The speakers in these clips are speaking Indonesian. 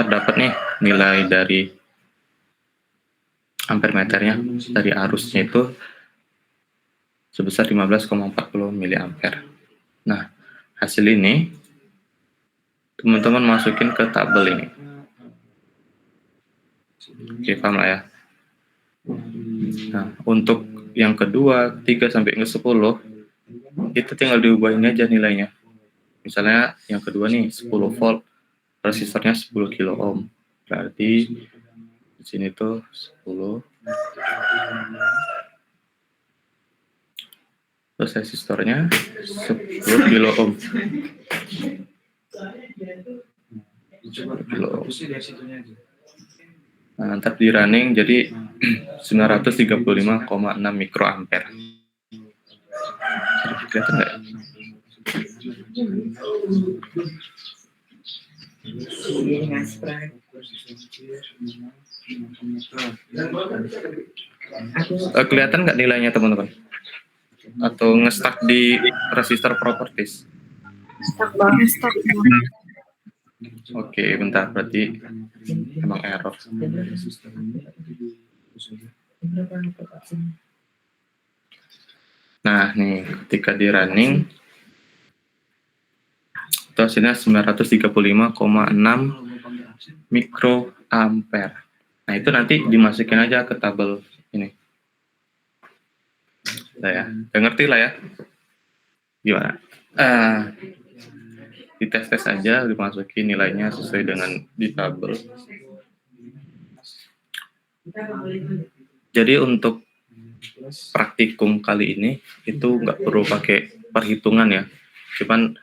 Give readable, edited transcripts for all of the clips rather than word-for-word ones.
ntar dapat nih nilai dari ampere meternya dari arusnya itu sebesar 15,40 miliampere. Nah, hasil ini teman-teman masukin ke tabel ini. Oke, paham lah ya. Nah, untuk yang kedua, 3 sampai ke 10, itu tinggal diubahin aja nilainya. Misalnya yang kedua nih 10 volt, resistornya 10 kilo ohm. Berarti di sini tuh 10. Terus resistornya 10 kilo ohm. 10 kilo ohm. Nah, ntar di running jadi 935,6 mikroampere. Kelihatan nggak? Kelihatan nggak nilainya teman-teman? Atau nge-stuck di resistor properties? Stuck banget. Oke, bentar, berarti emang error. Nah, nih, ketika di running, itu hasilnya 935,6 mikroampere. Nah, itu nanti dimasukin aja ke tabel ini. Nah, ya, udah ngerti lah ya? Gimana? Dites-tes aja, dimasukin nilainya sesuai dengan di tabel. Jadi untuk praktikum kali ini itu nggak perlu pakai perhitungan ya, cuman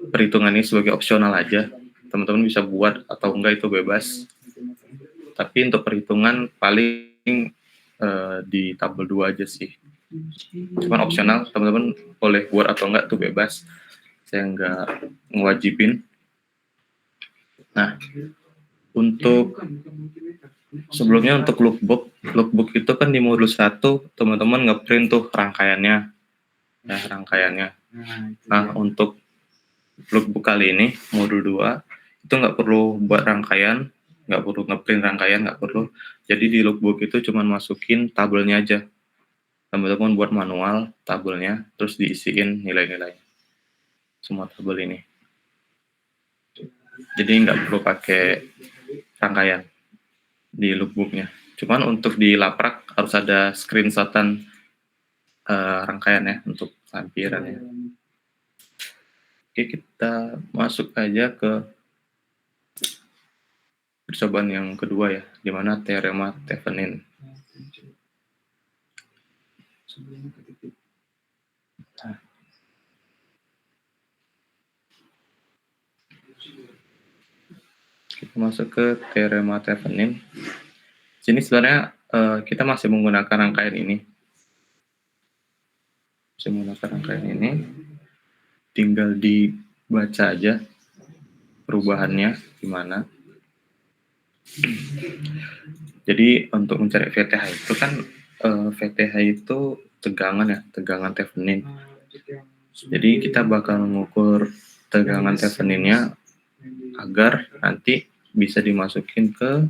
perhitungan ini sebagai opsional aja. Teman-teman bisa buat atau enggak itu bebas. Tapi untuk perhitungan paling di tabel 2 aja sih. Cuman opsional, teman-teman boleh buat atau enggak itu bebas. Saya nggak ngewajibin. Nah, untuk sebelumnya untuk lookbook itu kan di modul 1 teman-teman ngeprint tuh rangkaiannya. Ya, rangkaiannya. Nah, untuk lookbook kali ini modul 2 itu nggak perlu buat rangkaian, nggak perlu ngeprint rangkaian, nggak perlu. Jadi di lookbook itu cuma masukin tabelnya aja. Teman-teman buat manual tabelnya, terus diisiin nilai-nilai semua tabel ini. Jadi nggak perlu pakai rangkaian di lookbooknya. Cuman untuk di laprak harus ada screenshotan rangkaian ya untuk lampiran ya. Oke, kita masuk aja ke percobaan yang kedua ya, di mana teorema Thevenin. Nah, kita masuk ke teorema Thevenin. Sini sebenarnya kita masih menggunakan rangkaian ini. Tinggal dibaca aja perubahannya gimana. Jadi untuk mencari VTH itu kan VTH itu tegangan ya, tegangan Thevenin. Jadi kita bakal mengukur tegangan Theveninnya agar nanti bisa dimasukin ke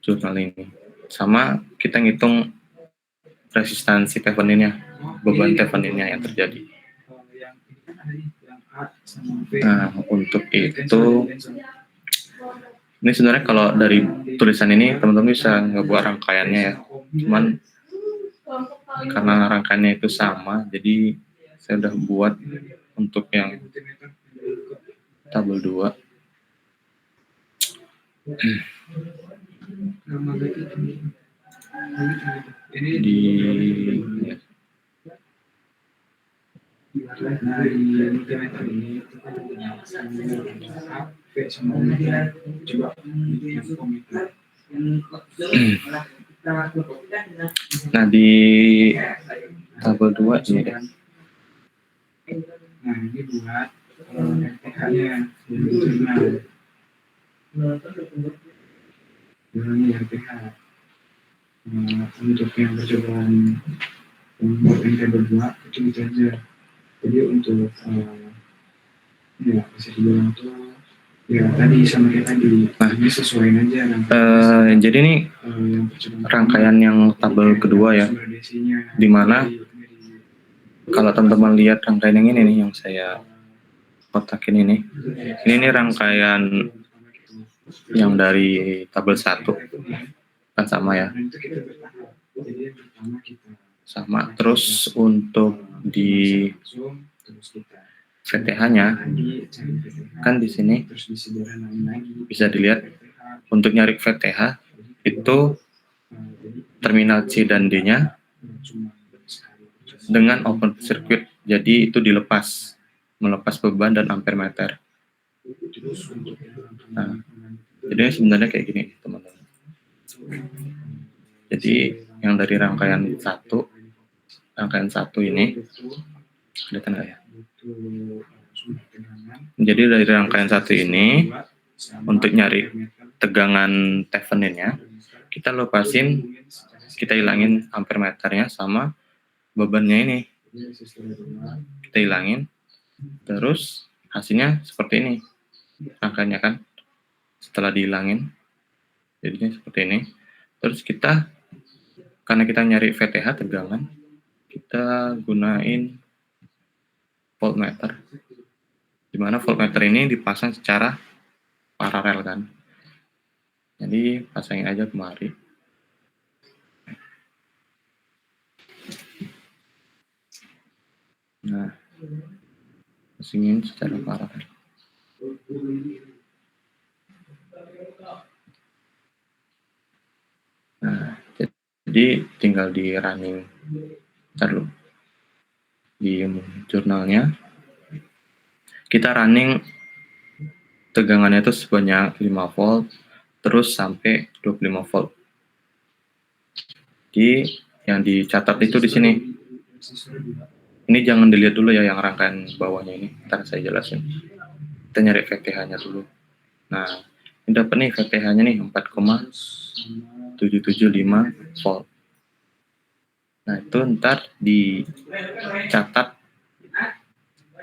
jurnal ini. Sama kita ngitung resistansi Theveninnya, beban Theveninnya yang terjadi. Nah, untuk itu, ini sebenarnya kalau dari tulisan ini teman-teman bisa ngebuat rangkaiannya ya. Cuman karena rangkaiannya itu sama, jadi saya udah buat untuk yang tabel 2. Di ya. Nah, di tabel 2 ini ya. Nah, ini buat RTH-nya jurnal. Jurnalnya RTH. Untuk yang percobaan buat yang tabel 2 itu aja. Jadi untuk ya bisa dibilang tuh Ya tadi sama kayak tadi. Nah, Ini sesuaiin aja jadi ini rangkaian yang tabel kedua ya, dimana kalau teman-teman lihat rangkaian yang ini nih yang saya kotakin ini rangkaian yang dari tabel 1 kan sama ya, sama. Terus untuk di VTH-nya kan di sini bisa dilihat untuk nyari VTH itu terminal C dan D-nya dengan open circuit, jadi itu melepas beban dan ampere meter. Nah, jadi sebenarnya kayak gini teman-teman. Jadi yang dari rangkaian satu ini kelihatan nggak ya? Jadi dari rangkaian satu ini untuk nyari tegangan Thevenin-nya, kita hilangin ampere meternya sama bebannya ini. Kita hilangin, terus hasilnya seperti ini. Rangkaiannya kan setelah dihilangin jadinya seperti ini. Terus karena kita nyari VTH tegangan, kita gunain voltmeter, dimana voltmeter ini dipasang secara paralel kan. Jadi pasangin aja kemari. Nah, pasangin secara paralel. Nah, jadi tinggal di running di jurnalnya. Kita running tegangannya itu sebanyak 5 volt terus sampai 25 volt. Jadi yang dicatat itu di sini. Ini jangan dilihat dulu ya yang rangkaian bawahnya ini. Ntar saya jelasin. Kita nyari VTH-nya dulu. Nah, ini dapat nih VTH-nya nih 4,775 volt. Nah, itu ntar dicatat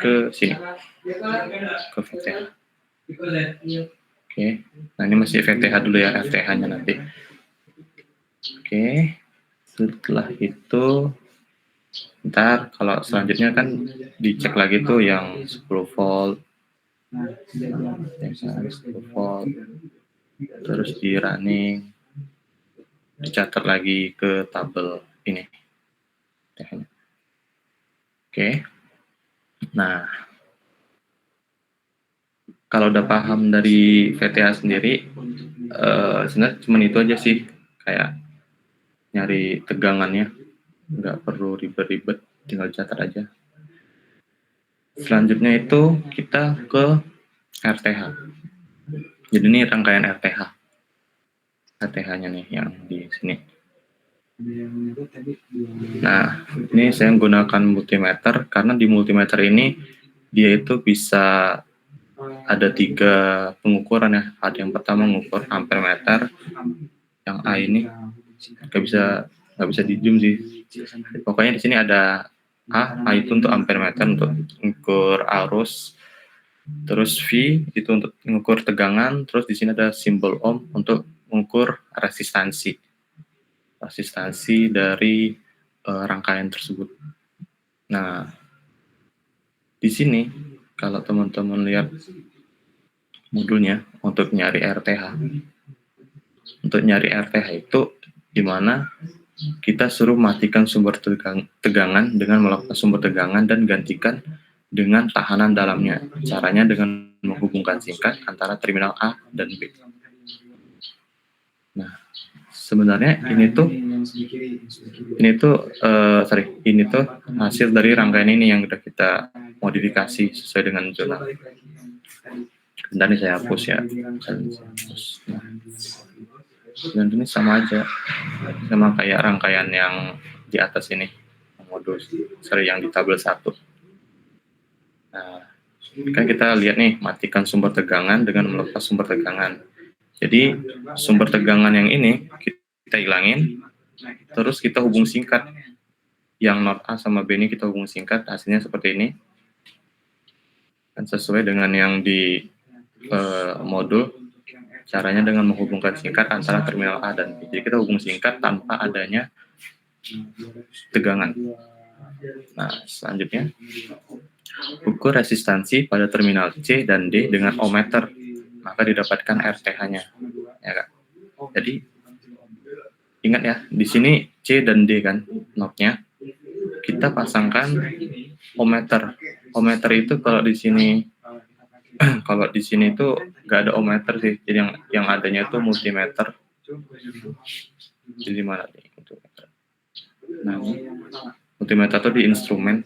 ke sini, ke VTH. Oke, nah ini masih VTH dulu ya, FTH-nya nanti. Oke, setelah itu ntar kalau selanjutnya kan dicek lagi tuh yang 10 volt, 10 volt, terus di running, dicatat lagi ke tabel ini. Oke, nah kalau udah paham dari VTH sendiri, sebenarnya cuma itu aja sih, kayak nyari tegangannya, nggak perlu ribet-ribet, tinggal catat aja. Selanjutnya itu kita ke RTH. Jadi ini rangkaian RTH-nya nih yang di sini. Nah, ini saya menggunakan multimeter karena di multimeter ini dia itu bisa ada 3 pengukuran ya. Ada yang pertama mengukur ampere meter, yang A ini nggak bisa di zoom sih. Pokoknya di sini ada A itu untuk ampere meter untuk mengukur arus, terus V itu untuk mengukur tegangan, terus di sini ada simbol ohm untuk mengukur resistansi dari rangkaian tersebut. Nah, di sini kalau teman-teman lihat modulnya untuk nyari RTH. Untuk nyari RTH itu di mana kita suruh matikan sumber tegangan dengan melakukan sumber tegangan dan gantikan dengan tahanan dalamnya. Caranya dengan menghubungkan singkat antara terminal A dan B. Nah, sebenarnya ini tuh hasil dari rangkaian ini yang udah kita modifikasi sesuai dengan jurnal. Dan ini saya hapus ya. Dan ini sama aja, sama kayak rangkaian yang di atas ini, modul yang di tabel 1. Nah, kan kita lihat nih, matikan sumber tegangan dengan melepas sumber tegangan. Jadi sumber tegangan yang ini kita hilangin, terus kita hubung singkat. Yang not A sama B ini kita hubung singkat, hasilnya seperti ini. Dan sesuai dengan yang di modul. Caranya dengan menghubungkan singkat antara terminal A dan B. Jadi kita hubung singkat tanpa adanya tegangan. Nah, selanjutnya ukur resistansi pada terminal C dan D dengan ohmmeter, maka didapatkan RTH-nya. Ya kan? Jadi ingat ya, di sini C dan D kan knob-nya. Kita pasangkan ohmmeter. Ohmmeter itu kalau di sini itu nggak ada ohmmeter sih. Jadi yang adanya itu multimeter. Jadi mana nih? Nah, multimeter itu di instrumen.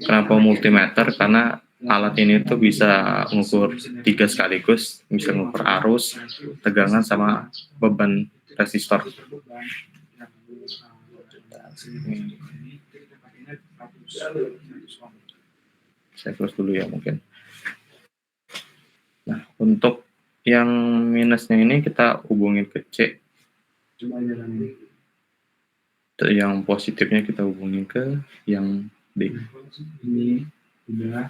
Kenapa multimeter? Karena alat ini tuh bisa mengukur 3 sekaligus, bisa mengukur arus, tegangan, sama beban resistor. Saya close dulu ya mungkin. Nah, untuk yang minusnya ini kita hubungin ke C. Yang positifnya kita hubungin ke yang D. Ini udah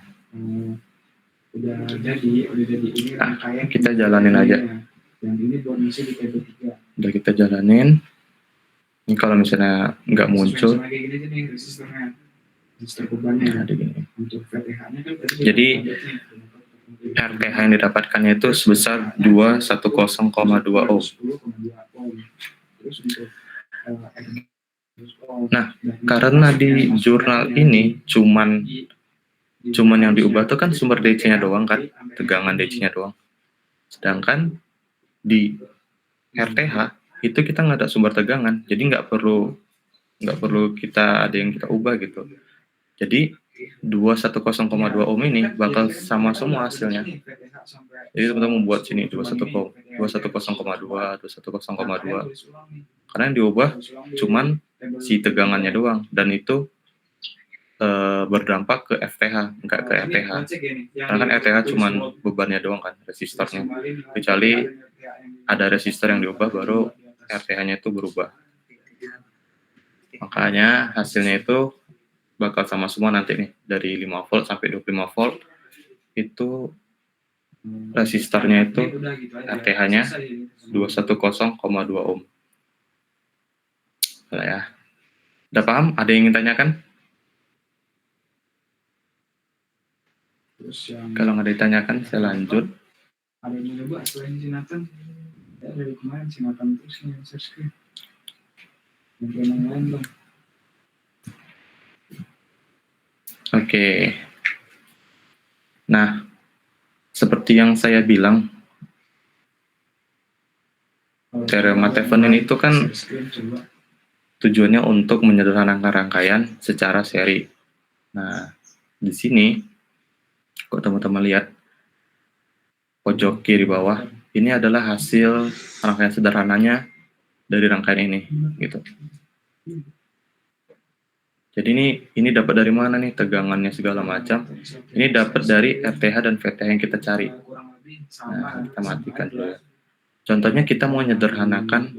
jadi ini rangkaian. Kita jalanin aja. Yang ini buat misi di KB3. Udah kita jalanin. Ini kalau misalnya nggak muncul, Kayak gini aja nih resistornya. Resistor bebannya. Untuk VTH-nya kan jadi RTH yang didapatkannya itu sebesar 210,2 ohm. Nah, karena di jurnal ini cuman yang diubah tuh kan sumber DC-nya doang kan, tegangan DC-nya doang. Sedangkan di RTH itu kita nggak ada sumber tegangan, jadi nggak perlu kita ada yang kita ubah gitu. Jadi 210,2 ohm ini bakal sama semua hasilnya. Jadi teman-teman membuat sini 210,2, 210,2. Karena yang diubah cuman si tegangannya doang, dan itu berdampak ke FTH, enggak ke RTH. Karena kan RTH cuman bebannya doang kan, resistornya. Kecuali ada resistor yang diubah, baru RTH-nya itu berubah. Makanya hasilnya itu bakal sama semua nanti nih, dari 5 volt sampai 25 volt itu resistornya itu RTH-nya 210,2 ohm. Nah, ya. Udah paham? Ada yang ingin tanyakan? Kalau nggak ditanyakan, saya lanjut. Ada yang coba selain Sinatan? Ya, dari kemarin Sinatan terus yang search. Yang lain dong. Oke. Nah, seperti yang saya bilang, teorema Thevenin itu kan tujuannya untuk menyederhanakan rangkaian secara seri. Nah, di sini, kok teman-teman lihat pojok kiri bawah, ini adalah hasil rangkaian sederhananya dari rangkaian ini, gitu. Jadi ini dapat dari mana nih tegangannya segala macam? Ini dapat dari RTH dan VTH yang kita cari. Nah, kita matikan dulu ya. Contohnya kita mau menyederhanakan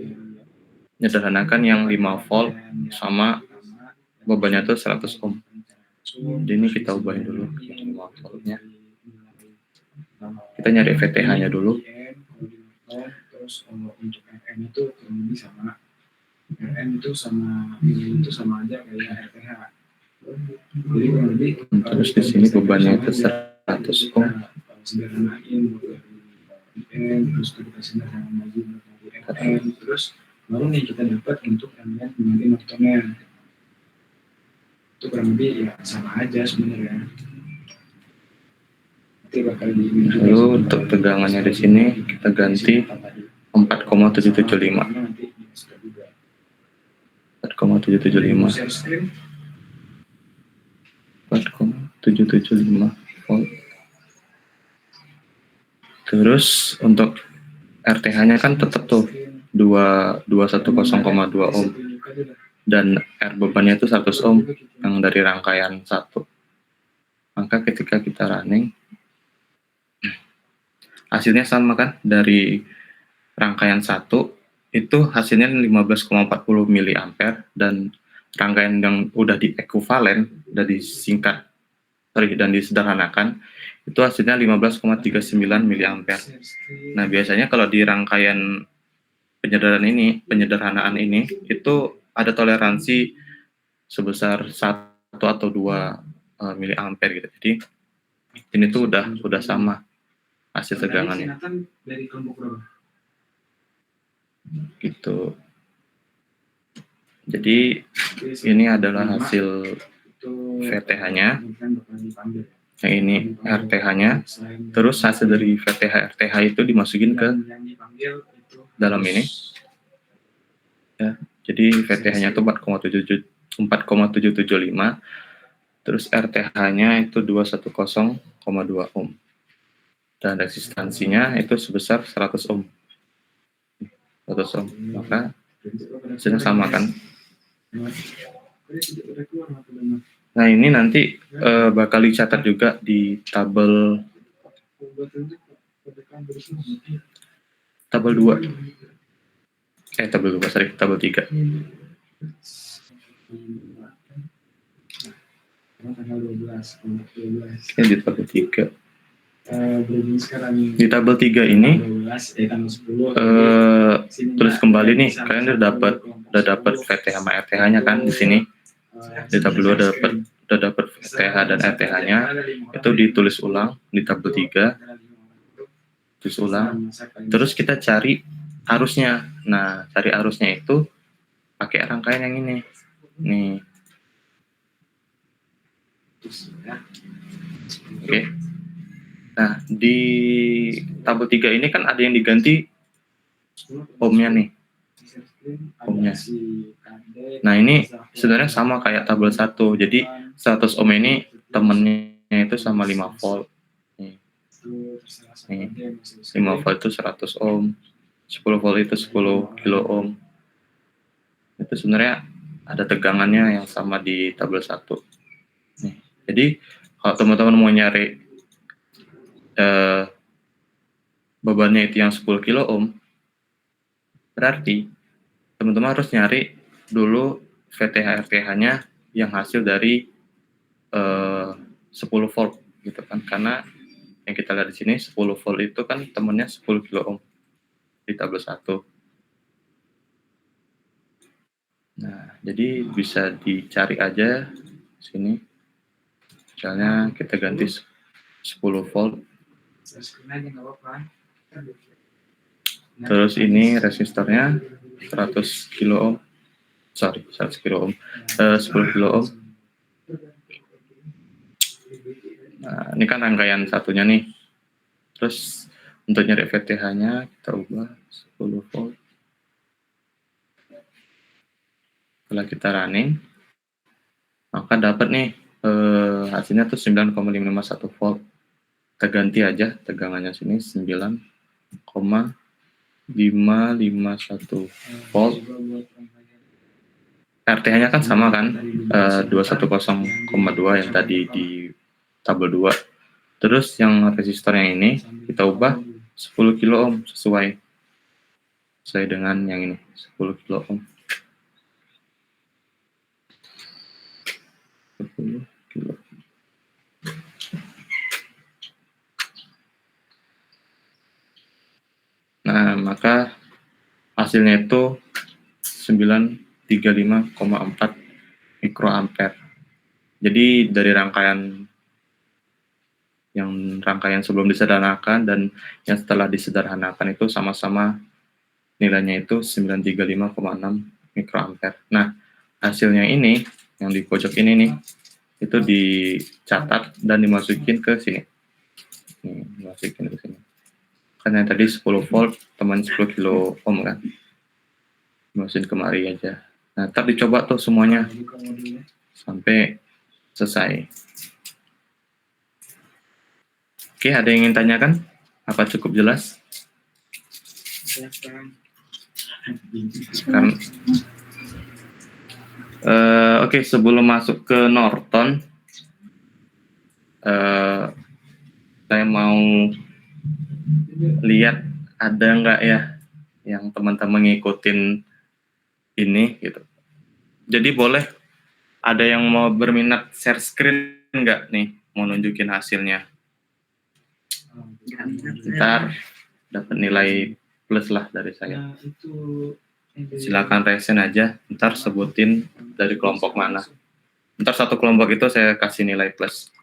yang 5 volt sama bebannya itu 100 ohm. Jadi ini kita ubahin dulu 5 voltnya. Kita nyari VTH-nya dulu. Terus untuk RM itu kurang lebih sama. RM itu sama aja kayak RTH. Jadi kurang lebih. Terus di sini bebannya itu 100 ohm. Sederhanain terus kita sederhanain lagi RM, terus baru nih kita dapat untuk rangkaian pengganti Nortonnya. Itu kurang lebih ya sama aja sebenarnya. Lalu untuk tegangannya di sini kita ganti 4,775. 4,775 volt. Terus untuk RTH-nya kan tetap tuh 210,2 ohm. Dan R bebannya itu 100 ohm yang dari rangkaian 1. Maka ketika kita running, hasilnya sama kan, dari rangkaian 1 itu hasilnya 15,40 mA, dan rangkaian yang udah di ekuivalen, udah disingkat dan disederhanakan, itu hasilnya 15,39 mA. Nah, biasanya kalau di rangkaian penyederhanaan ini, itu ada toleransi sebesar 1 atau 2 mA gitu. Jadi ini tuh udah sama hasil tegangannya. Dari kelompok berapa? Gitu. Jadi ini adalah hasil VTH-nya. Yang ini RTH-nya. Terus hasil dari VTH RTH itu dimasukin ke dalam ini. Ya, jadi VTH-nya itu 4,775. Terus RTH-nya itu 210,2 ohm. Dan resistansinya itu sebesar 100 ohm. 100 ohm. Maka hasilnya sama kan? Nah, ini nanti bakal dicatat juga di tabel 2. Tabel 3. Ini di tabel 3. Di tabel 3 ini tulis kembali nih, kalian udah dapat VTH sama RTH-nya kan di sini. Di tabel 2 udah dapat VTH dan RTH-nya, itu ditulis ulang di tabel 3. Tulis ulang. Terus kita cari arusnya. Nah, cari arusnya itu pakai rangkaian yang ini. Nih. Oke. Nah, di tabel 3 ini kan ada yang diganti ohmnya nih. Ohmnya. Nah, ini sebenarnya sama kayak tabel 1. Jadi 100 ohm ini temennya itu sama 5 volt. Nih. 5 volt itu 100 ohm. 10 volt itu 10 kilo ohm. Itu sebenarnya ada tegangannya yang sama di tabel 1. Nih. Jadi kalau teman-teman mau nyari bebannya itu yang 10 kilo ohm, berarti teman-teman harus nyari dulu VTH RTH-nya yang hasil dari 10 volt gitu kan, karena yang kita lihat di sini 10 volt itu kan temennya 10 kilo ohm di tabel 1. Nah, jadi bisa dicari aja sini. Misalnya kita ganti 10 volt. Terus ini resistornya 100 kilo ohm. 100 kilo ohm. 10 kilo ohm. Nah, ini kan rangkaian satunya nih. Terus untuk nyari VTH-nya kita ubah 10 volt. Setelah kita running, maka dapat nih hasilnya tuh 9,551 volt. Kita ganti aja tegangannya sini 9,551 volt. RTH-nya kan sama kan, 210,2 yang tadi di tabel 2. Terus yang resistor yang ini kita ubah 10 kilo ohm sesuai dengan yang ini 10 kilo ohm. 10 kilo. Nah, maka hasilnya itu 935,4 mikroampere. Jadi dari rangkaian sebelum disederhanakan dan yang setelah disederhanakan itu sama-sama nilainya itu 935,6 mikroampere. Nah, hasilnya ini yang di pojok ini nih itu dicatat dan dimasukin ke sini. Nih, dimasukin ke sini. Kan yang tadi 10 volt, teman 10 kilo ohm kan. Dimasukin kemari aja. Nah, ntar dicoba tuh semuanya sampai selesai. Oke, ada yang ingin tanyakan? Apa cukup jelas? Oke, sebelum masuk ke Norton, saya mau lihat ada nggak ya yang teman-teman ngikutin ini gitu. Jadi boleh ada yang mau berminat share screen nggak nih? mau nunjukin hasilnya. Ntar dapat nilai plus lah dari saya. Nah, itu Silakan resen aja, ntar sebutin dari kelompok mana. Ntar satu kelompok itu saya kasih nilai plus.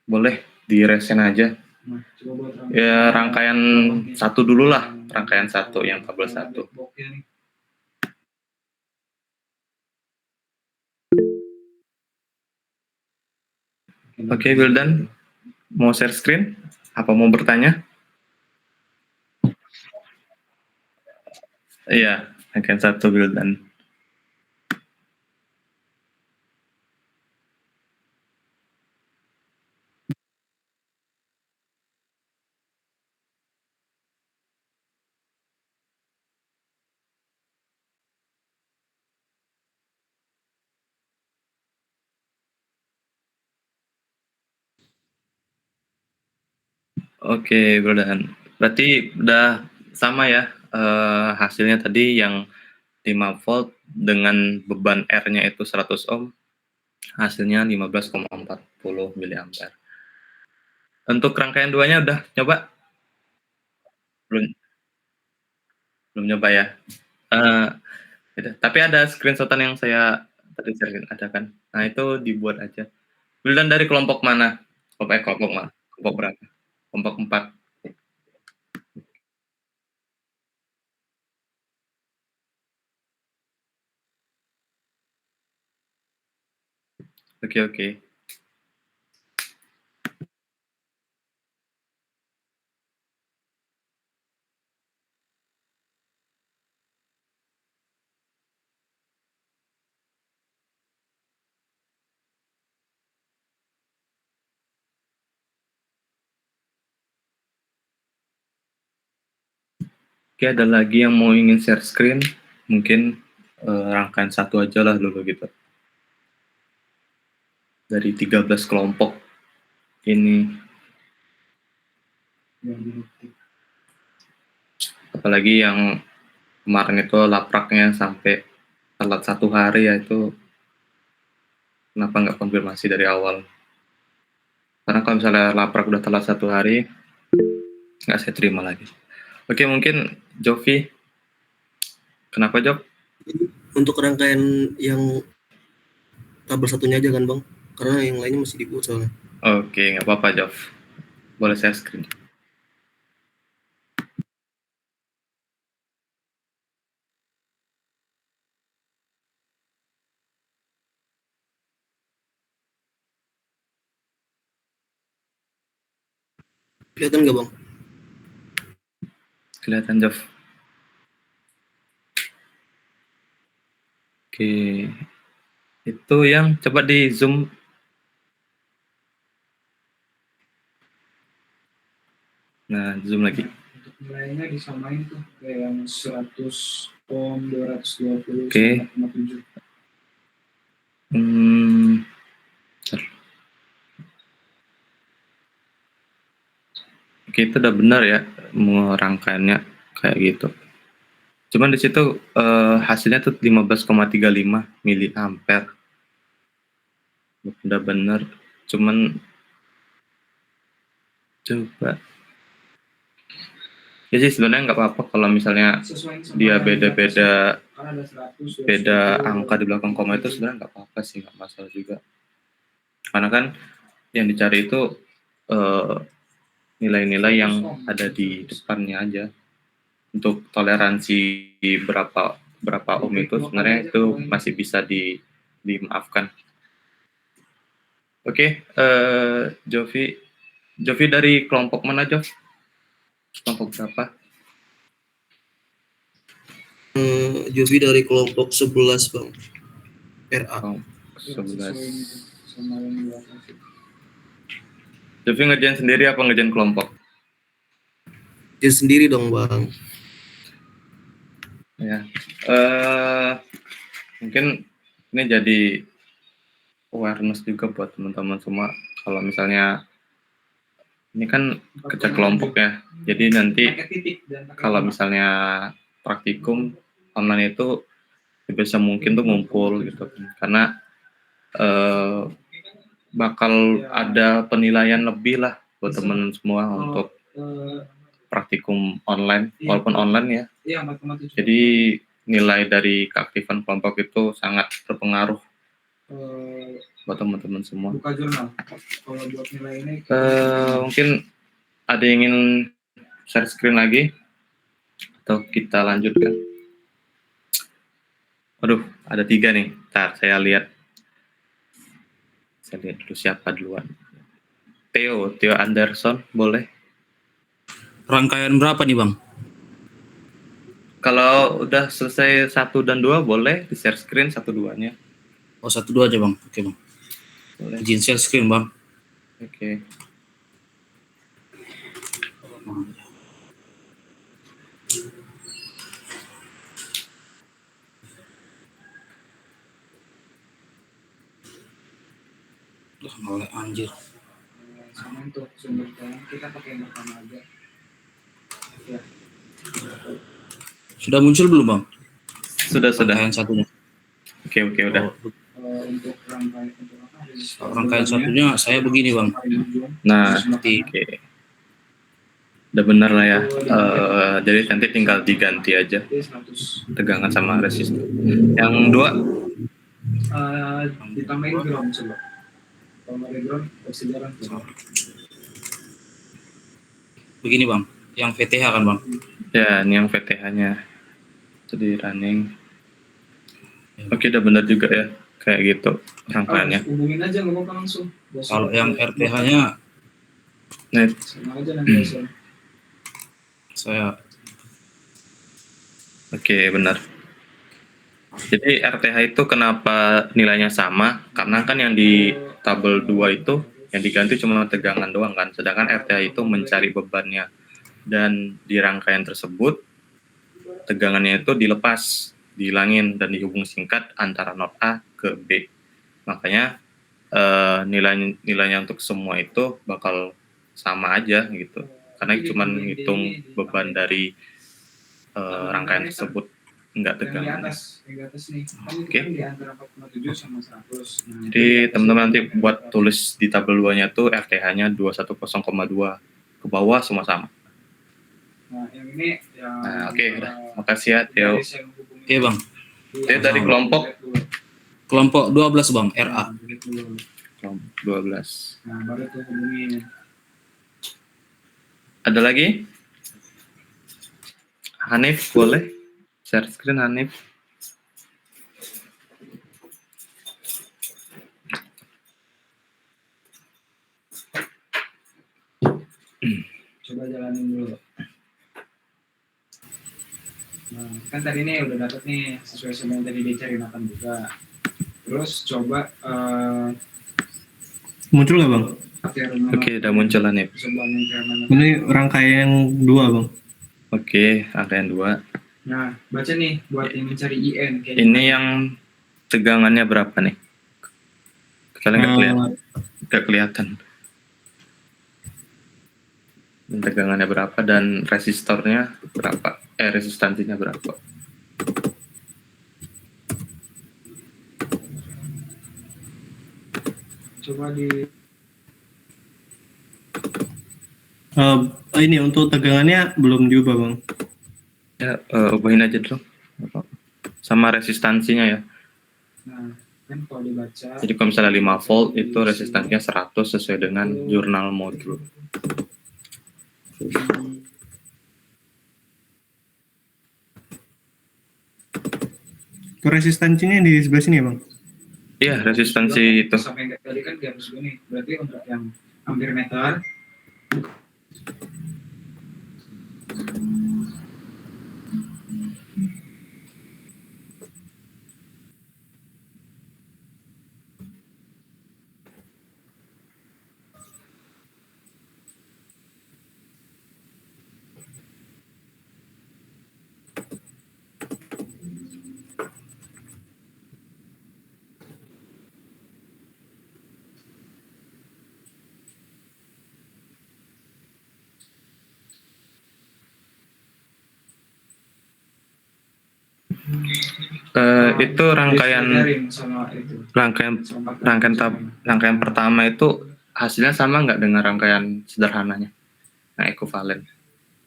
Boleh di resen aja. Nah, coba buat Ya rangkaian satu dulu lah, rangkaian satu yang tabel satu. Oke, Wildan, mau share screen? Apa mau bertanya? Iya, rangkaian satu Wildan. Oke, Wildan. Berarti udah sama ya hasilnya tadi yang 5 volt dengan beban R-nya itu 100 ohm, hasilnya 15,40 mA. Untuk rangkaian 2-nya udah nyoba? Belum, belum nyoba ya? Tapi ada screenshotan yang saya tadi sharein, ada kan? Nah, itu dibuat aja. Wildan dari kelompok mana? Kelompok mana? Kelompok berapa? Kelompok 4. Oke, oke. Oke, ada lagi yang mau ingin share screen? Mungkin rangkaian satu aja lah dulu gitu. Dari 13 kelompok ini. Apalagi yang kemarin itu lapraknya sampai telat 1 hari ya, itu kenapa nggak konfirmasi dari awal? Karena kalau misalnya laprak udah telat 1 hari, nggak saya terima lagi. Oke, mungkin Jovi. Kenapa, Jov? Untuk rangkaian yang tabel satunya aja kan, Bang? Karena yang lainnya masih dibuat soalnya. Oke, nggak apa-apa, Jov. Boleh saya screen. Kelihatan nggak, Bang? Kelihatan, Jov. Oke. Itu yang coba di zoom. Nah, zoom lagi. Untuk nilainya disamain tuh kayak yang 100 ohm, 220, Oke. 1,7. Oke, itu udah benar ya merangkaiannya kayak gitu. Cuman di situ hasilnya tuh 15,35 miliampere. Udah benar. Cuman coba. Ya sih sebenarnya nggak apa-apa kalau misalnya dia beda-beda angka di belakang koma, itu sebenarnya nggak apa-apa sih, nggak masalah juga. Karena kan yang dicari itu nilai-nilai yang ada di depannya aja. Untuk toleransi berapa ohm itu sebenarnya itu masih bisa dimaafkan. Oke, Jovi dari kelompok mana, Jov? Kelompok berapa? Jovi dari kelompok 11, Bang. RA. 11. Jovi ngerjain sendiri apa ngerjain kelompok? Dia sendiri dong, Bang. Ya. Mungkin ini jadi awareness juga buat teman-teman semua. Kalau misalnya ini kan kerja kelompok ya, jadi nanti kalau misalnya praktikum online itu sebisa mungkin tuh ngumpul gitu, karena eh, bakal ada penilaian lebih lah buat temen semua untuk praktikum online, walaupun online ya. Iya, 4,7. Jadi nilai dari keaktifan kelompok itu sangat berpengaruh buat teman-teman semua. Buka jurnal. Kalau buat nilai ini Mungkin ada yang ingin share screen lagi atau kita lanjutkan? Waduh, ada 3 nih. Ntar saya lihat dulu siapa duluan. Theo Anderson, boleh? Rangkaian berapa nih Bang? Kalau udah selesai 1 dan 2 boleh di share screen 1-2-nya. Oh 1-2 aja Bang. Oke Bang. Boleh. Izin share screen Bang. Oke. Malah anjir. sama untuk sumber daya kita pakai yang pertama aja. Ya. Sudah muncul belum Bang? Sudah. Rangkaian satunya. Oke, udah. Untuk Rangkaian satunya saya begini Bang. Nah, oke. Udah benar lah ya. Jadi nanti tinggal diganti aja tegangan sama resisten. Yang 2 ditambahin ground coba. Kalau nggak ada ground, pasti jarang. Begini Bang. Yang VTH kan Bang? ya, ini yang VTH-nya. Jadi running. Oke, udah benar juga ya. Kayak gitu rangkaiannya. Hubungin aja nggak apa-apa langsung. Kalau yang RTH-nya Net. Sama aja nanti hasil. saya Oke, benar. Jadi RTH itu kenapa nilainya sama? Karena kan yang di tabel 2 itu yang diganti cuma tegangan doang kan. Sedangkan RTH itu mencari bebannya. Dan di rangkaian tersebut tegangannya itu dilepas, dihilangin dan dihubung singkat antara not A ke B. Makanya nilainya untuk semua itu bakal sama aja gitu. Karena cuma ngitung beban dari rangkaian tersebut, enggak tegangan. Yang di atas nih. Oke. Kan di antara 47 sama 100. Nah, Jadi teman-teman nanti buat tulis di tabel 2-nya tuh RTH-nya 210,2. Ke bawah semua sama. Nah, yang ini yang Nah, oke, udah. Makasih ya, Theo. Oke Bang. Theo dari kelompok 12 Bang, RA. kelompok 12. Nah, baru tuh hubungin. Ada lagi? Hanif, boleh? Share screen Hanif. Coba jalanin dulu. Nah, kan tadi nih udah dapet nih sesuai sama yang tadi dia cari makan juga. Terus coba Muncul nggak bang? pakai rumah. Oke, udah muncul Hanif. Coba mencari. Ini rangkaian 2 bang. Oke, rangkaian 2. Nah, baca nih buat yang mencari IN. Kayak Ini yang tegangannya berapa nih? Kalian nggak kelihatan. Tegangannya berapa dan resistornya berapa? Resistansinya berapa? coba di Ini untuk tegangannya belum diubah bang. Ya, ubahin aja dulu. Sama resistansinya ya. nah, kan kalau dibaca Jadi kalau misalnya 5 volt itu resistansinya 100 sesuai dengan jurnal modul. Itu resistansinya di sebelah sini ya bang. Iya, resistansi itu. sampai enggak tadi kan 300 nih. Berarti untuk yang ampere meter Itu rangkaian Diajarin sama itu. rangkaian sama rangkaian pertama itu hasilnya sama nggak dengan rangkaian sederhananya? Nah, ekivalen.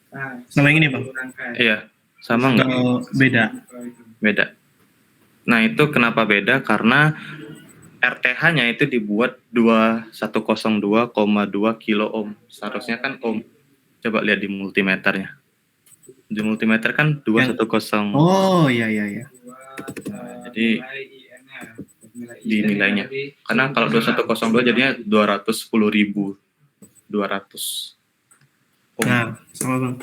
Nah, Sama yang ini, Bang? rangkaian. Iya, sama nggak? Beda. Beda. Nah, itu kenapa beda? Karena RTH-nya itu dibuat 2102,2 kilo ohm. Seharusnya kan ohm. Coba lihat di multimeternya. Di multimeter kan 210. Oh, iya. Jadi di nilainya. Karena kalau 2102 jadinya 210.200 ohm. Nah, sama Bang.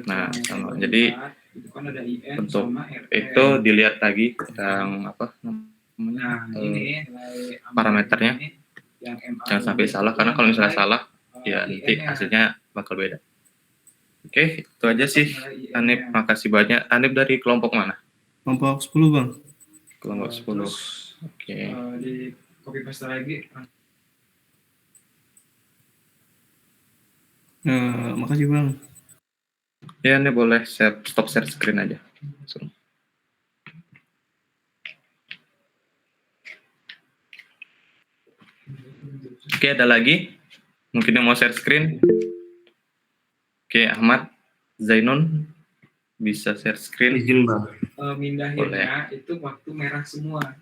Nah, sama. Jadi itu kan ada IN untuk sama RN. itu dilihat lagi yang apa namanya Nah, ini nilai parameternya. ini yang MA Jangan sampai salah, karena kalau misalnya salah ya nanti IN-nya. hasilnya bakal beda. Oke, itu aja sih. Anip, makasih banyak. Anip dari kelompok mana? Kelompok 10, Bang. Kelompok 10. Terus, Oke. di copy paste lagi. Makasih, Bang. Ya, ini boleh stop share screen aja. Langsung. Oke, ada lagi? Mungkin yang mau share screen? Oke, Ahmad Zainun bisa share screen. Izin bang. Mindahinnya itu waktu merah semua.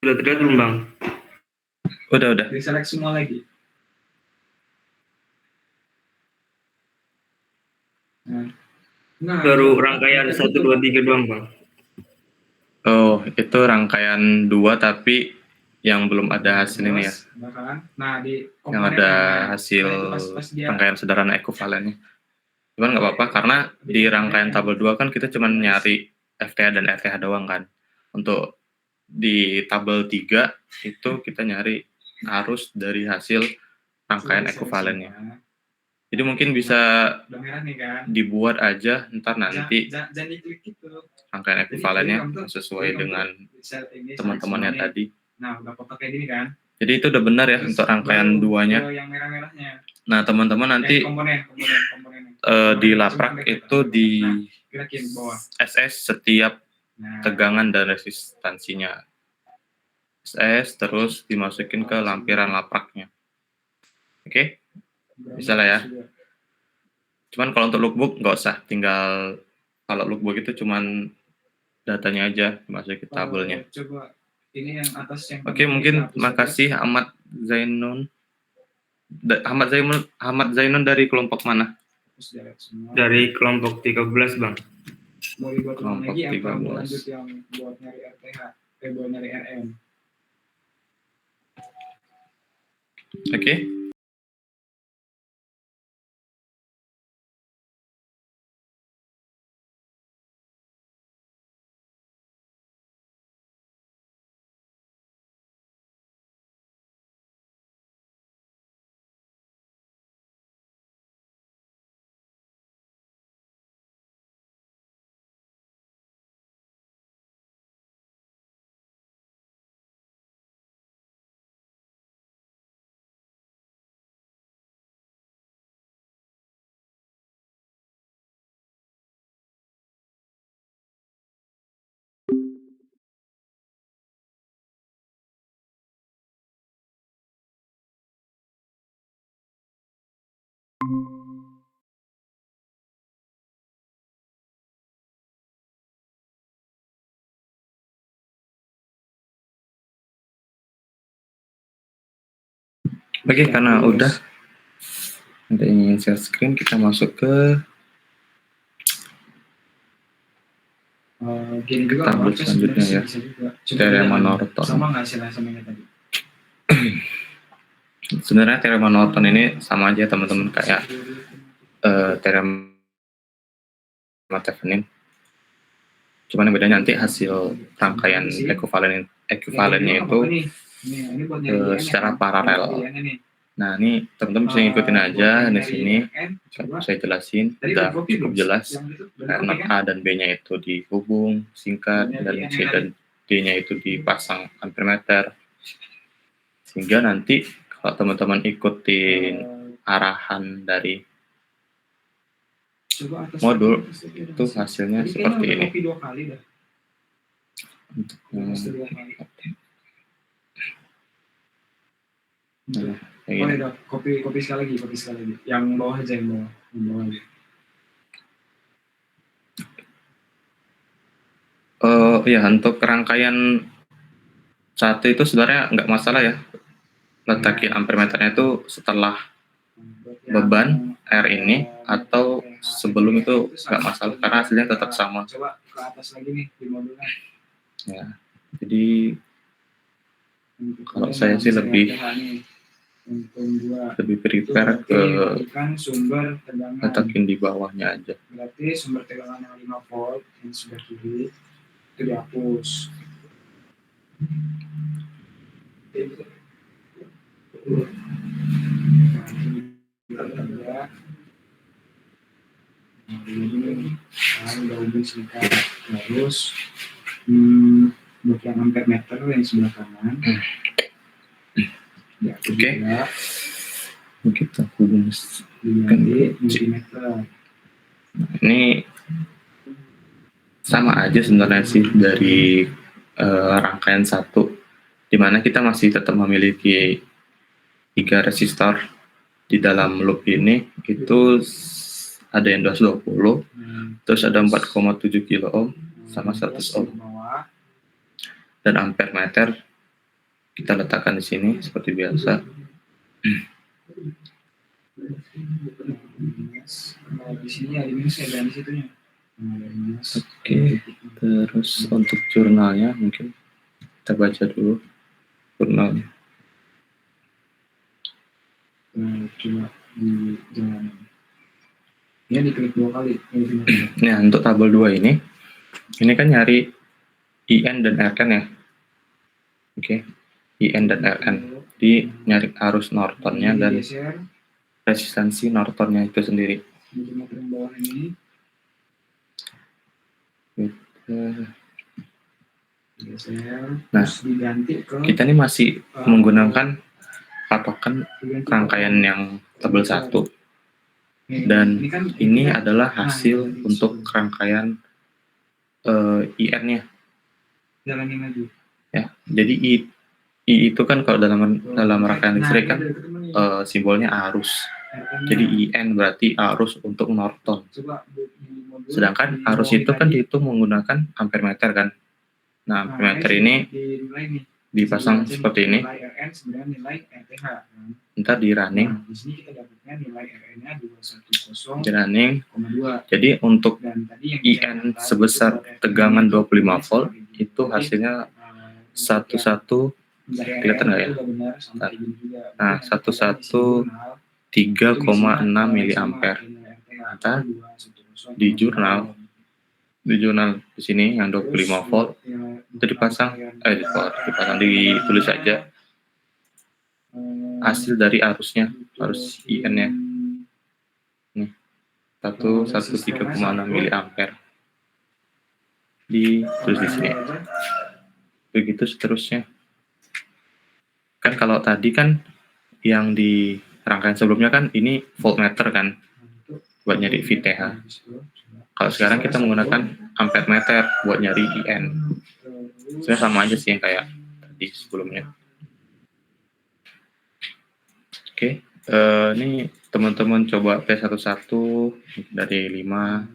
Sudah terlihat belum bang? Udah. Diselect semua lagi. Nah, Baru rangkaian 1, 2, 3 doang bang. Oh, itu rangkaian 2 tapi yang belum ada hasil ini ya. Nah, di Yang ada hasil dia, rangkaian sederhana ekuivalennya. Cuman nggak apa-apa karena di rangkaian tabel 2 kan kita cuma nyari FTH dan RTH doang kan. Untuk di tabel 3 itu kita nyari arus dari hasil rangkaian ekuivalennya. Jadi mungkin bisa udah merah nih kan. dibuat aja ntar nanti Jangan diklik itu. rangkaian ekuivalennya sesuai dengan teman-temannya tadi. Nah, udah kotak kayak gini kan. Jadi itu udah benar ya untuk rangkaian 2-nya. Yang merah-merahnya. Nah, teman-teman nanti komponen. di laprak itu di Gerakin bawah. SS setiap tegangan dan resistansinya. SS terus dimasukin ke lampiran lapraknya. Oke? Bisa lah ya. Cuman kalau untuk lookbook nggak usah, tinggal kalau lookbook itu cuman datanya aja dimasukin ke tabelnya. Coba ini yang atas yang Oke, mungkin makasih Ahmad Zainun. Ahmad Zainun dari kelompok mana? Dari kelompok 13 bang. Mau dibuat ulang Kelompok lagi apa mau 13. lanjut yang buat nyari RTH, buat nyari RM. Oke. Oke, karena udah ada yang ingin share screen, kita masuk ke Gini juga tabel orangnya selanjutnya ya. bisa juga. Teorema Norton. Sama nggak sih hasilnya tadi? Sebenarnya teorema Norton ini sama aja teman-teman kayak teorema Thevenin. Cuman yang bedanya nanti hasil rangkaian ekuivalennya itu secara paralel. Nah, ini teman-teman bisa ngikutin aja di sini. Saya jelasin, udah cukup jelas. Karena A dan B-nya itu dihubung, singkat, dan C dan D-nya itu dipasang ampermeter. Sehingga nanti kalau teman-teman ikutin arahan dari modul, itu hasilnya seperti ini. Untuk nah, kayak Oh gini. ya, kopi sekali lagi. Yang bawah aja, yang bawah aja. Ya, untuk rangkaian satu itu sebenarnya nggak masalah ya. Letakin ampermeternya itu setelah beban R ini atau sebelum itu nggak masalah karena hasilnya tetap sama. Coba ke atas lagi nih di modulnya. Ya, jadi kalau saya sih lebih prepare ke sumber tegangan. letakin di bawahnya aja. Berarti sumber tegangan yang 5 volt yang sebelah kiri itu dihapus. Udah hubung singkat. Terus bagian ampermeter yang sebelah kanan. Ya, Oke. Kita hubung diganti multimeter. ini sama aja sebenarnya sih dari rangkaian satu, dimana kita masih tetap memiliki 3 resistor di dalam loop ini. Itu ada yang 220, terus ada 4,7 kilo ohm sama 100 ohm, dan ampermeter kita letakkan di sini seperti biasa. Di sini ada minus ya, dan di situnya. Oke, terus untuk jurnalnya mungkin kita baca dulu jurnalnya. Coba di jalan. Ini diklik 2 kali. Nah, untuk tabel 2 ini kan nyari IN dan RN ya. Oke, IN dan RN. Di nyari arus Nortonnya dan resistansi Nortonnya itu sendiri. Multimeter yang bawah ini. Nah, diganti ke kita ini masih menggunakan patokan rangkaian yang tabel 1, dan ini adalah hasil untuk rangkaian IN-nya. jalanin lagi. Ya, jadi I itu kan kalau dalam rangkaian listrik kan simbolnya arus. Jadi IN berarti arus untuk Norton. Sedangkan arus itu kan dihitung menggunakan ampermeter kan. Nah, ampermeter ini dipasang seperti ini. Ntar di running. Di running. Jadi untuk IN sebesar tegangan 25 volt itu hasilnya 11 kelihatan nggak ya? Nah, 3,6 miliampere. Ntar di jurnal di sini yang 25 volt itu dipasang ditulis aja hasil dari arusnya, arus IN-nya. Nih, 3,6 miliampere. Ditulis di sini. Begitu seterusnya. Kan kalau tadi kan yang di rangkaian sebelumnya kan ini voltmeter kan buat nyari VTH. Kalau sekarang kita menggunakan ampermeter buat nyari IN. Sebenarnya sama aja sih yang kayak tadi sebelumnya. Oke, ini teman-teman coba P11 dari 5.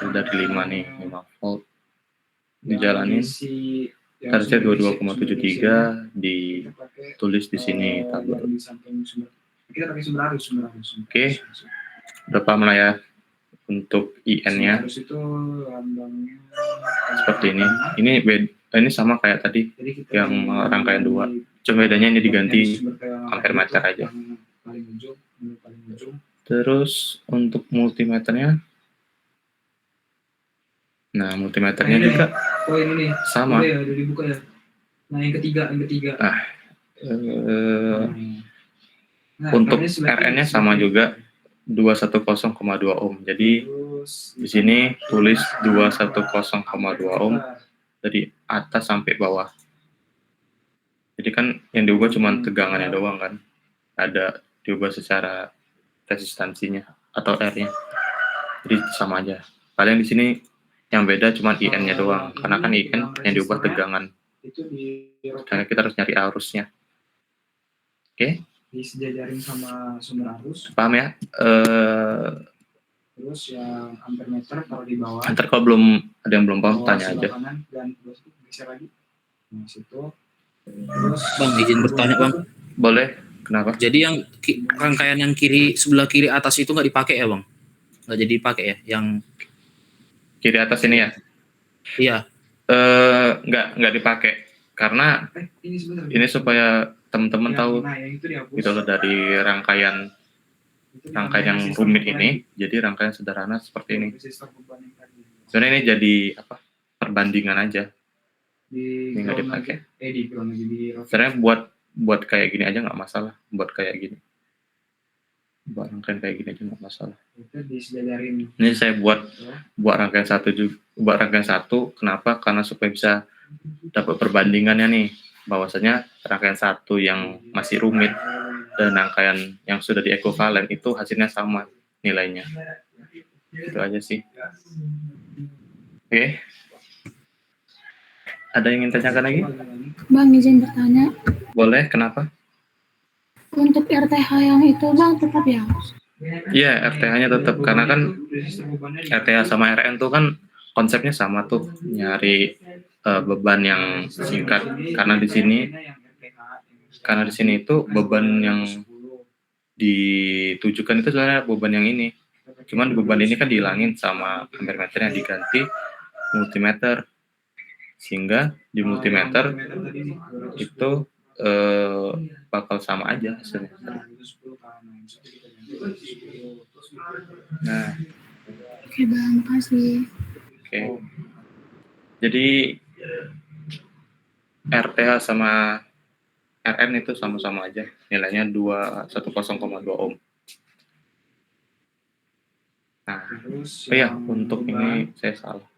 Sudah dari 5 nih, 5 volt. Dijalanin. Harusnya 22,73 ditulis di sini tabel. Oke, udah paham lah ya untuk IN-nya seperti ini. Ini sama kayak tadi yang rangkaian 2. Cuma bedanya ini diganti ampermeter aja. Terus untuk multimeternya, nah multimeternya juga sama. Nah, yang ketiga. Nah, Untuk karena sebagai- RN-nya sama juga 210,2 ohm. Jadi Terus di sini tulis 210,2 ohm dari atas sampai bawah. Jadi kan yang diubah cuma tegangannya doang kan. Ada diubah secara resistansinya atau R-nya. Jadi sama aja. Paling di sini yang beda cuma IN-nya doang. Karena kan IN yang diubah tegangan. itu di Karena kita harus nyari arusnya. Oke, disejajarin sama sumber arus. paham ya? Terus yang ampermeter kalau di bawah. Ntar kalau belum ada yang belum paham bawah tanya sebelah aja. kanan dan terus geser lagi. Nah, situ. Terus Bang, izin bertanya bang. Boleh? Kenapa? Jadi yang rangkaian yang sebelah kiri atas itu nggak dipakai ya bang? Nggak jadi dipakai ya? Yang Kiri atas ini ya? iya. Nggak dipakai. Karena ini sebentar. ini supaya teman-teman tahu Nah, yang itu dihapus. gitu loh, dari rangkaian yang rumit ini jadi rangkaian sederhana seperti ini. Sebenarnya ini jadi apa? Perbandingan aja. Ini nggak dipakai. Sebenarnya buat kayak gini aja nggak masalah. Buat kayak gini. Buat rangkaian kayak gini aja nggak masalah. Ini saya buat rangkaian satu juga. Buat rangkaian satu. Kenapa? Karena supaya bisa dapat perbandingannya nih. Bahwasanya rangkaian satu yang masih rumit dan rangkaian yang sudah di ekivalen itu hasilnya sama nilainya. Itu aja sih. Oke. Ada yang ingin tanyakan lagi? Bang, izin bertanya. Boleh, kenapa? Untuk RTH yang itu bang tetap ya? Iya, RTH-nya tetap. Karena kan RTH sama RN tuh kan konsepnya sama tuh. Nyari beban yang singkat. Karena di sini itu beban yang ditujukan itu sebenarnya beban yang ini. Cuman beban ini kan dihilangin sama ampermeternya, diganti multimeter. Sehingga di multimeter itu bakal sama aja hasilnya. Nah, Oke bang, makasih. oke. Jadi RTH sama RN itu sama-sama aja. Nilainya 210,2 ohm. Nah, oh ya, untuk ini saya salah.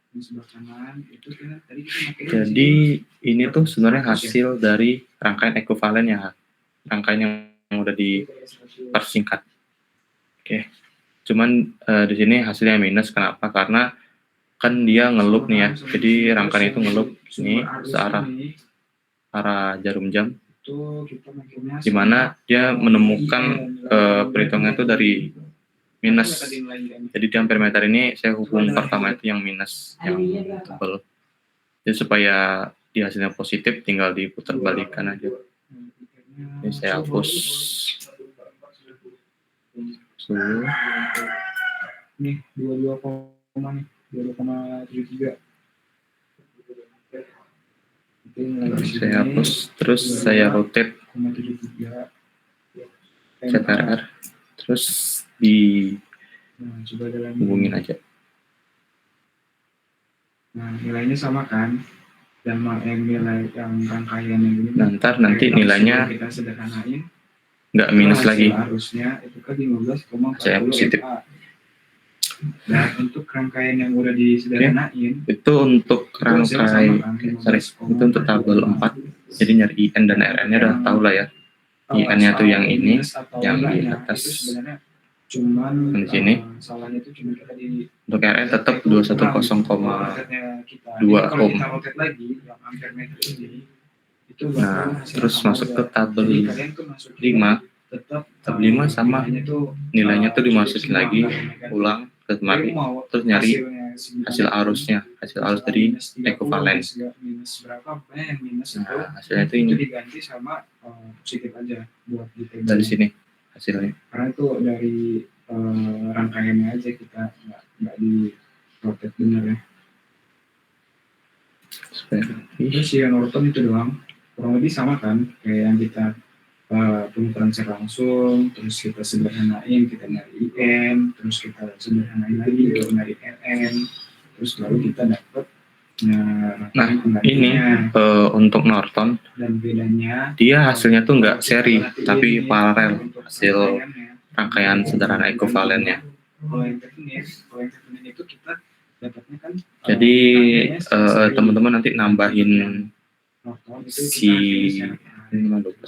Jadi ini tuh sebenarnya hasil dari rangkaian ekivalen ya, rangkaian yang udah dipersingkat. Oke, cuman di sini hasilnya minus. Kenapa? Karena kan dia ngelup nih ya. Jadi rangkaian itu ngelup ini arah jarum jam, di mana dia menemukan perhitungan itu dari minus. Jadi di ampermeter ini saya hubung pertama itu yang minus, yang tebal. Jadi supaya di hasilnya positif tinggal diputar balikan aja. Ini saya hapus. Nih 22,73. Saya hapus, terus saya rotate CTRR, terus hubungin aja. Nah, nilainya sama kan? Dan nilai yang rangkaian yang ini. Nanti nilainya kita sederhanain. Nggak minus lagi. Harusnya itu kan 15,40 Saya positif. MA. Dan untuk rangkaian yang udah disederhanain, itu untuk rangkaian, itu untuk tabel 4. Jadi nyari IN dan RN-nya udah tahu lah ya. IN-nya tuh yang ini, yang di atas. Cuman di sini. salahnya itu cuma kita di Untuk RN tetap 210,2 ohm. Nah, terus masuk ke tabel 5. Tabel 5 sama nilainya tuh dimasukin lagi, ulang ke kemari, terus nyari hasil arusnya, hasil arus dari ekivalen. Nah, hasilnya itu ini. diganti sama positif aja buat Dari sini hasilnya. Karena itu dari rangkaiannya aja kita nggak di rotate benar ya. Terus yang Norton itu doang, kurang lebih sama kan kayak yang kita pemutaran secara langsung, terus kita sederhanain, kita nyari IN, terus kita sederhanain lagi, kita nyari RN, terus lalu kita dapat Nah, ini untuk Norton dan bedanya dia hasilnya tuh nggak seri tapi paralel hasil rangkaian sederhana ekuivalennya. Kalau yang Thevenin itu kita dapatnya kan Jadi rangkaiannya seri. teman-teman nanti nambahin Norton itu si ini mana lupa.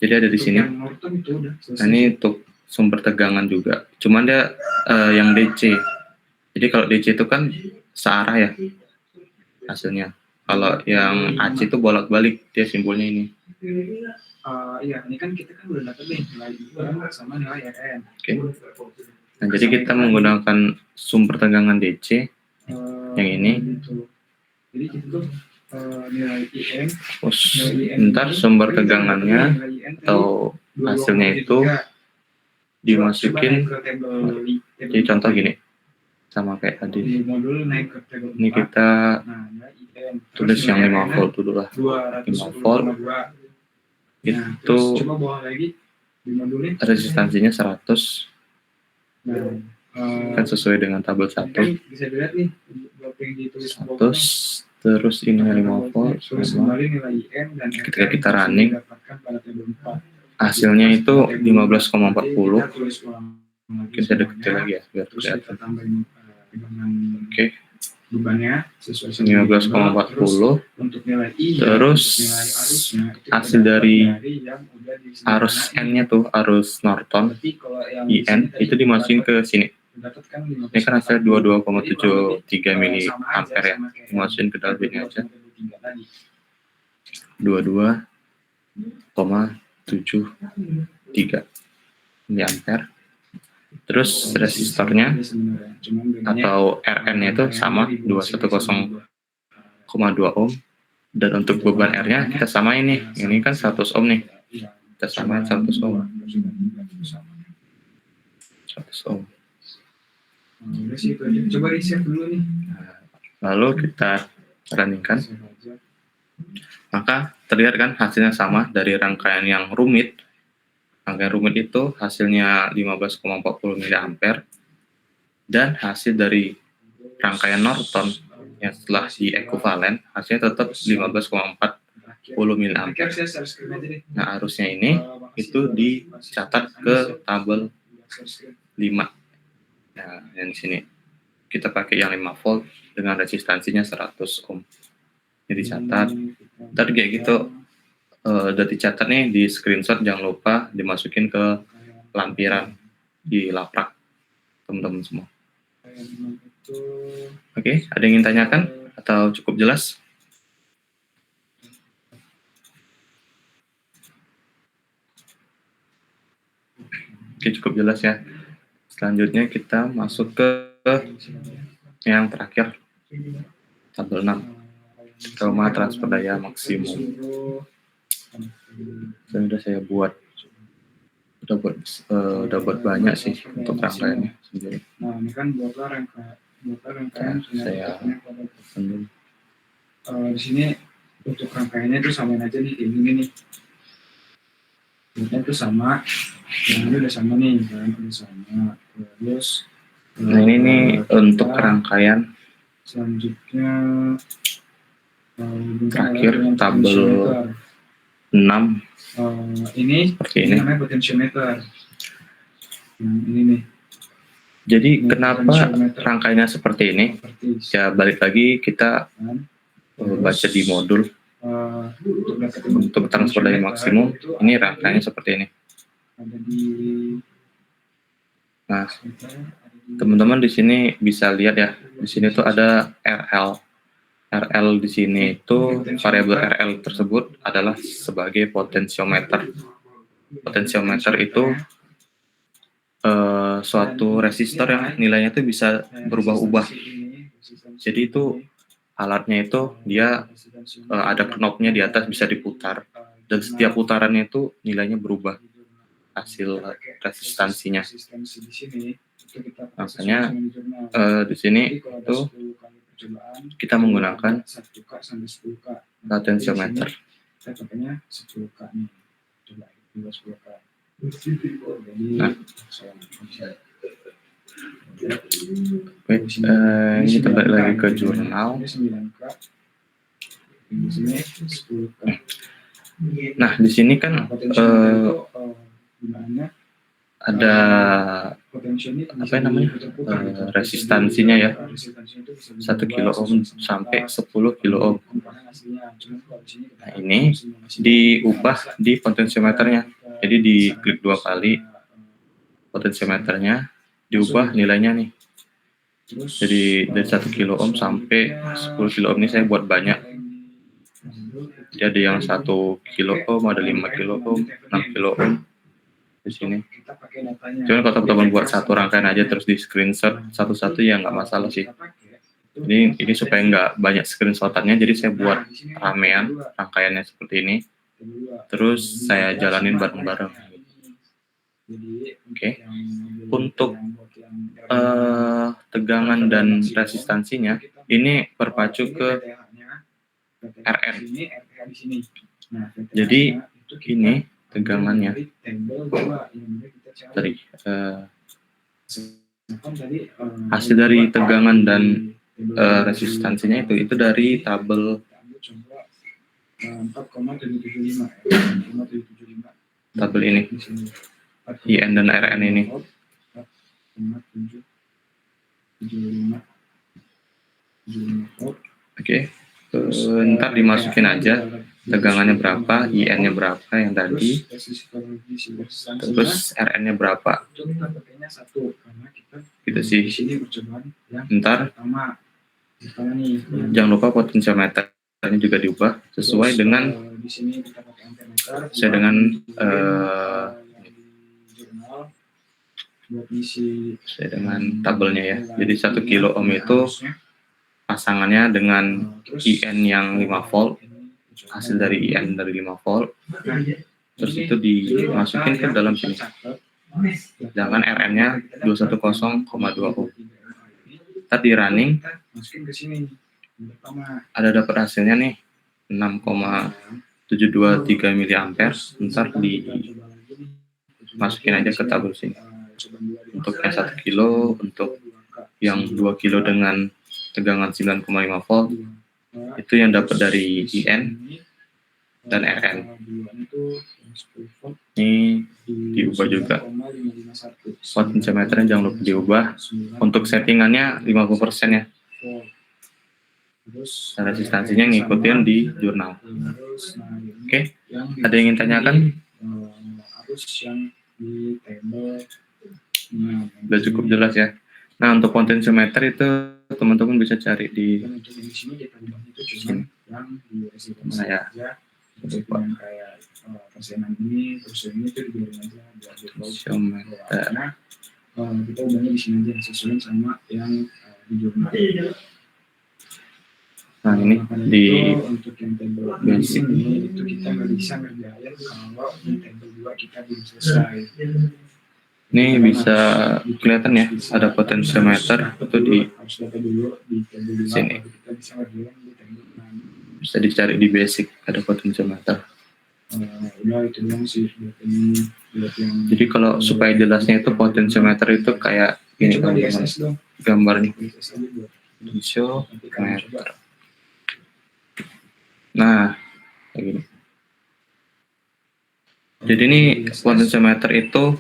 Jadi ada di Untuk sini. yang Norton itu udah selesai. Nah, ini untuk sumber tegangan juga. Cuman dia yang DC. Jadi kalau DC itu kan searah ya hasilnya. Kalau yang AC itu bolak-balik dia simbolnya ini. Iya, ini kan kita kan udah dapat nih nilai IM sama nilai RN. Oke. Nah, jadi kita menggunakan sumber tegangan DC yang ini. Gitu. Jadi itu nilai IM, Terus ntar sumber tegangannya atau hasilnya itu dimasukin. Jadi contoh gini, sama kayak tadi. di modul naik ke table Ini 4. kita Nah, nilai IM. tulis yang 5 volt dulu lah. 210,2. 5 volt. Nah, Itu terus coba bawa lagi di modulnya. resistansinya 100 Nah, kan sesuai dengan tabel kan 1. bisa dilihat nih buat yang ditulis 100 terus ini 5 volt terus sama. kembali nilai IM dan Ketika RN kita yang running, didapatkan pada tabel 4. hasilnya itu 15,40. Kita tulis ulang lagi Kita deketin semuanya, lagi ya biar terus kelihatan. kita tambahin tegangan Oke, bebannya sesuai sama 15,40. untuk nilai I Terus untuk nilai arusnya itu hasil kita dapat dari yang udah disederhanain. arus N-nya tuh, arus Norton Tapi kalau yang IN itu dimasukin ke sini. dapatkan Ini kan hasilnya 22,73 mili ampere ya. Dimasukin ke dalam sini aja. 22,73 mili ampere. Terus resistornya atau RN-nya itu sama 210,2 ohm. Dan untuk beban R-nya kita samain nih. Ini kan 100 ohm nih. Kita samain 100 ohm. 100 ohm. Udah sih itu aja. Coba di-save dulu nih. Lalu kita runningkan. Maka terlihat kan hasilnya sama dari rangkaian yang rumit. Rangkaian rumit itu hasilnya 15,40 mA. Dan hasil dari rangkaian Norton yang setelah di ekuivalen hasilnya tetap 15,40 mA. Nah, arusnya ini itu dicatat ke tabel 5. Nah, yang di sini kita pakai yang 5 volt dengan resistansinya 100 ohm. Ini dicatat. Tadi kayak gitu udah dicatat nih di screenshot, jangan lupa dimasukin ke lampiran di laprak teman-teman semua. Oke, ada yang ingin tanyakan atau cukup jelas? Oke, cukup jelas ya. Selanjutnya kita masuk ke yang terakhir, tabel 6. Trauma transfer daya maksimum. Sudah saya buat. Udah buat banyak sih untuk rangkaiannya sendiri. Nah, ini kan buatlah rangkaian Saya dulu. di sini untuk rangkaiannya itu samain aja nih kayak gini nih. Buatnya itu sama, yang ini udah sama nih, yang udah sama. Terus Nah, ini nih untuk rangkaian selanjutnya terakhir tabel 6 ini seperti ini. namanya potentiometer. Yang ini nih. Jadi Ini kenapa potentiometer. rangkaiannya seperti ini? Ya balik lagi kita baca di modul untuk transfer daya maksimum. Ini rangkaiannya seperti ini. Ada di Nah, teman-teman di sini bisa lihat ya. Di sini tuh ada RL. RL di sini itu variabel RL tersebut adalah sebagai potensiometer. Potensiometer itu suatu resistor yang nilainya itu bisa berubah-ubah. Jadi itu alatnya itu dia ada knobnya di atas bisa diputar, dan setiap putarannya itu nilainya berubah hasil resistansinya. Makanya di sini itu kita menggunakan potensiometer. Katanya 10K nih. Coba 10K. Nah, Wait, ini kita balik lagi ke jurnal. Di sini 10K. Nah, di sini kan ada apa namanya, resistansinya ya, 1 kilo ohm sampai 10 kilo ohm. Nah, ini diubah di potensiometernya. Jadi diklik 2 kali potensiometernya, diubah nilainya nih. Jadi dari 1 kilo ohm sampai 10 kilo ohm ini saya buat banyak. Jadi yang 1 kilo ohm, ada 5 kilo ohm, 6 kilo ohm di sini. Cuman kalau teman-teman buat satu rangkaian aja terus di screenshot satu-satu ya nggak masalah sih. Ini supaya nggak banyak screenshotannya, jadi saya buat ramean rangkaiannya seperti ini. Terus saya jalanin bareng-bareng. Oke. Untuk tegangan dan resistansinya ini berpacu ke RN. Jadi ini tegangannya dari hasil dari tegangan dan resistansinya itu dari tabel 4,775 tabel ini, IN dan RN ini. Oke, ntar dimasukin aja tegangannya berapa, IN-nya berapa yang tadi, terus RN-nya berapa. Gitu sih. Ntar jangan lupa potensiometernya juga diubah sesuai dengan tabelnya ya. Jadi 1 kilo ohm itu pasangannya dengan IN yang 5 volt, hasil dari IN dari 5 volt, terus itu dimasukin ke dalam sini. Sedangkan RN-nya 210,2 ohm. Tadi running, ada dapat hasilnya nih 6,723 mA. Ntar dimasukin aja ke tabel sini. Untuk yang 1 kilo, untuk yang 2 kilo dengan tegangan 9,5 volt, itu yang dapat dari IN dan RN. Ini diubah juga. Potensiometernya jangan lupa diubah. Untuk settingannya 50% ya. Dan resistansinya ngikutin di jurnal. Oke, ada yang ingin tanyakan? Udah cukup jelas ya. Nah, untuk potensiometer itu teman-teman bisa cari di sini. Mana ya? Potensiometer. Kita ubahnya di sini aja sesuai sama yang di jurnal. Nah, ini di untuk yang tabel basic ini itu kita nggak bisa ngerjain kalau di tabel 2 kita belum selesai. Ini bisa kelihatan ya, ada potensiometer itu di sini. Bisa dicari di basic, ada potensiometer. Jadi kalau supaya jelasnya itu potensiometer itu kayak gini teman-teman, gambarnya potensiometer. Nah, kayak gini. Jadi ini potensiometer itu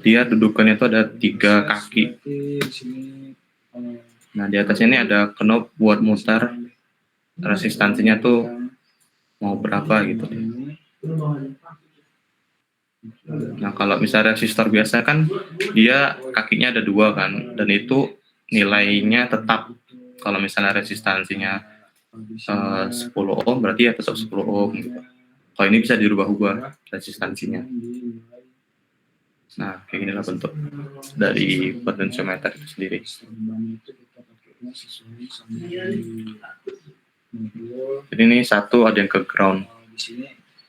dia dudukannya itu ada 3 kaki. Nah, di atasnya ini ada knob buat mutar resistansinya tuh mau berapa gitu. Nah, kalau misalnya resistor biasa kan dia kakinya ada 2 kan, dan itu nilainya tetap. Kalau misalnya resistansinya 10 ohm berarti ya tetap 10 ohm gitu. Kalau ini bisa dirubah-ubah resistansinya. Nah, kayak ginilah bentuk dari potensiometer itu sendiri. Jadi ini satu ada yang ke ground.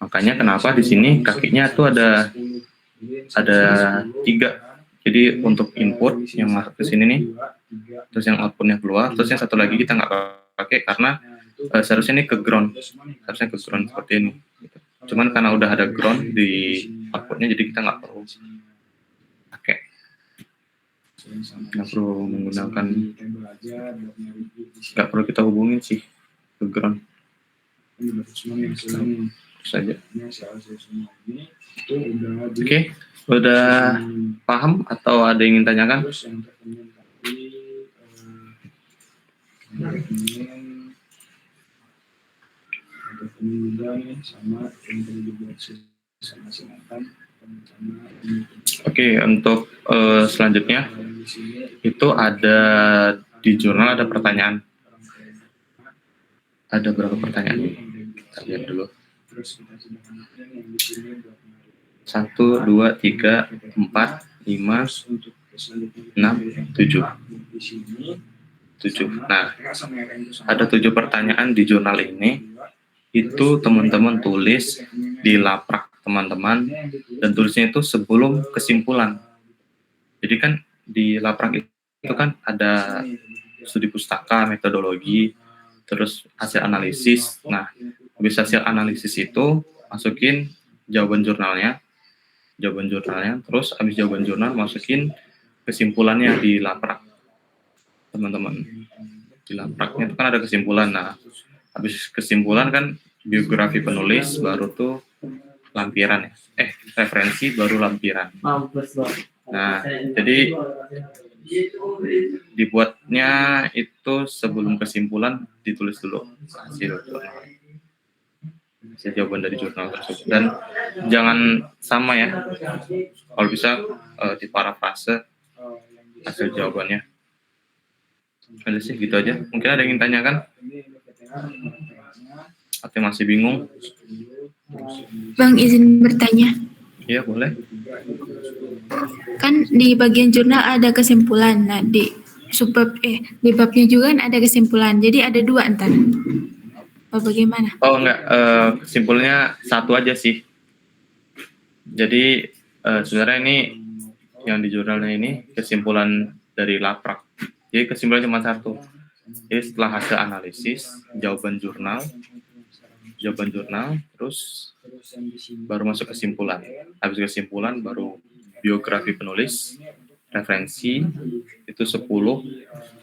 Makanya kenapa di sini kakinya tuh ada 3. Jadi untuk input yang masuk ke sini nih, terus yang outputnya keluar, terus yang satu lagi kita nggak pakai karena seharusnya ini ke ground, harusnya ke ground seperti ini. Cuman karena udah ada ground di outputnya, jadi kita nggak perlu pakai. Nggak perlu menggunakan, di table aja buat nyari di sini. nggak perlu kita hubungin sih background Ini dapat semua nih hasilnya nih. saja. Ini hasil semua ini itu udah di Oke, udah paham atau ada yang ingin tanyakan? terus yang terpenuhi tadi ingin terpenuhi juga nih sama yang tadi dibuat sama sinatan sama ini. Oke, untuk selanjutnya Di sini itu ada di jurnal ada pertanyaan. Ada berapa pertanyaan? Kita lihat dulu. terus kita sudah melakukan yang di sini buat menarik. 1, 2, 3, 4, 5, Terus untuk selanjutnya 6, 7. di sini 7. Nah, sama yang itu sama. ada 7 pertanyaan di jurnal ini. Itu teman-teman tulis di laprak teman-teman dan tulisnya itu sebelum kesimpulan. Jadi kan di laprak itu kan ada studi pustaka, metodologi, terus hasil analisis. Nah, habis hasil analisis itu masukin jawaban jurnalnya, terus habis jawaban jurnal masukin kesimpulannya di laprak, teman-teman. Di lapraknya itu kan ada kesimpulan. Nah, habis kesimpulan kan biografi penulis, baru tuh lampiran ya. Referensi baru lampiran. Nah, jadi dibuatnya itu sebelum kesimpulan ditulis dulu hasil jurnal. Hasil jawaban dari jurnal tersebut. Dan jangan sama ya. Kalau bisa diparafrase hasil jawabannya. Ada sih gitu aja. Mungkin ada yang ingin tanyakan? Atau masih bingung? Bang, izin bertanya. Iya, boleh. Kan di bagian jurnal ada kesimpulan. Nah, di di babnya juga kan ada kesimpulan. Jadi ada 2 entar. Bagaimana? Oh enggak, kesimpulannya satu aja sih. Jadi sebenarnya ini yang di jurnalnya ini kesimpulan dari laprak. Jadi kesimpulannya cuma satu. Jadi setelah hasil analisis, jawaban jurnal, terus baru masuk kesimpulan. Habis kesimpulan baru biografi penulis, referensi itu 10,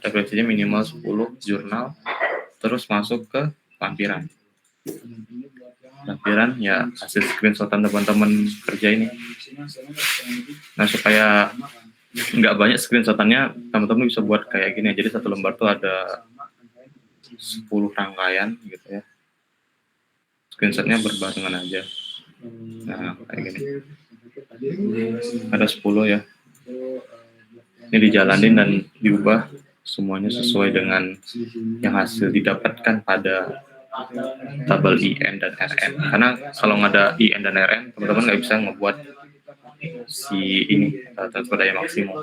referensinya minimal 10, jurnal, terus masuk ke lampiran. Lampiran ya hasil screenshotan teman-teman kerja ini. Nah, supaya nggak banyak screenshotannya, teman-teman bisa buat kayak gini. Jadi satu lembar tuh ada 10 rangkaian gitu ya. Screenshotnya berbarengan aja. Nah, kayak gini. Ada 10 ya. Ini dijalanin dan diubah semuanya sesuai dengan yang hasil didapatkan pada tabel IN dan RN. Karena kalau nggak ada IN dan RN, teman-teman nggak bisa ngebuat si ini transfer daya maksimum.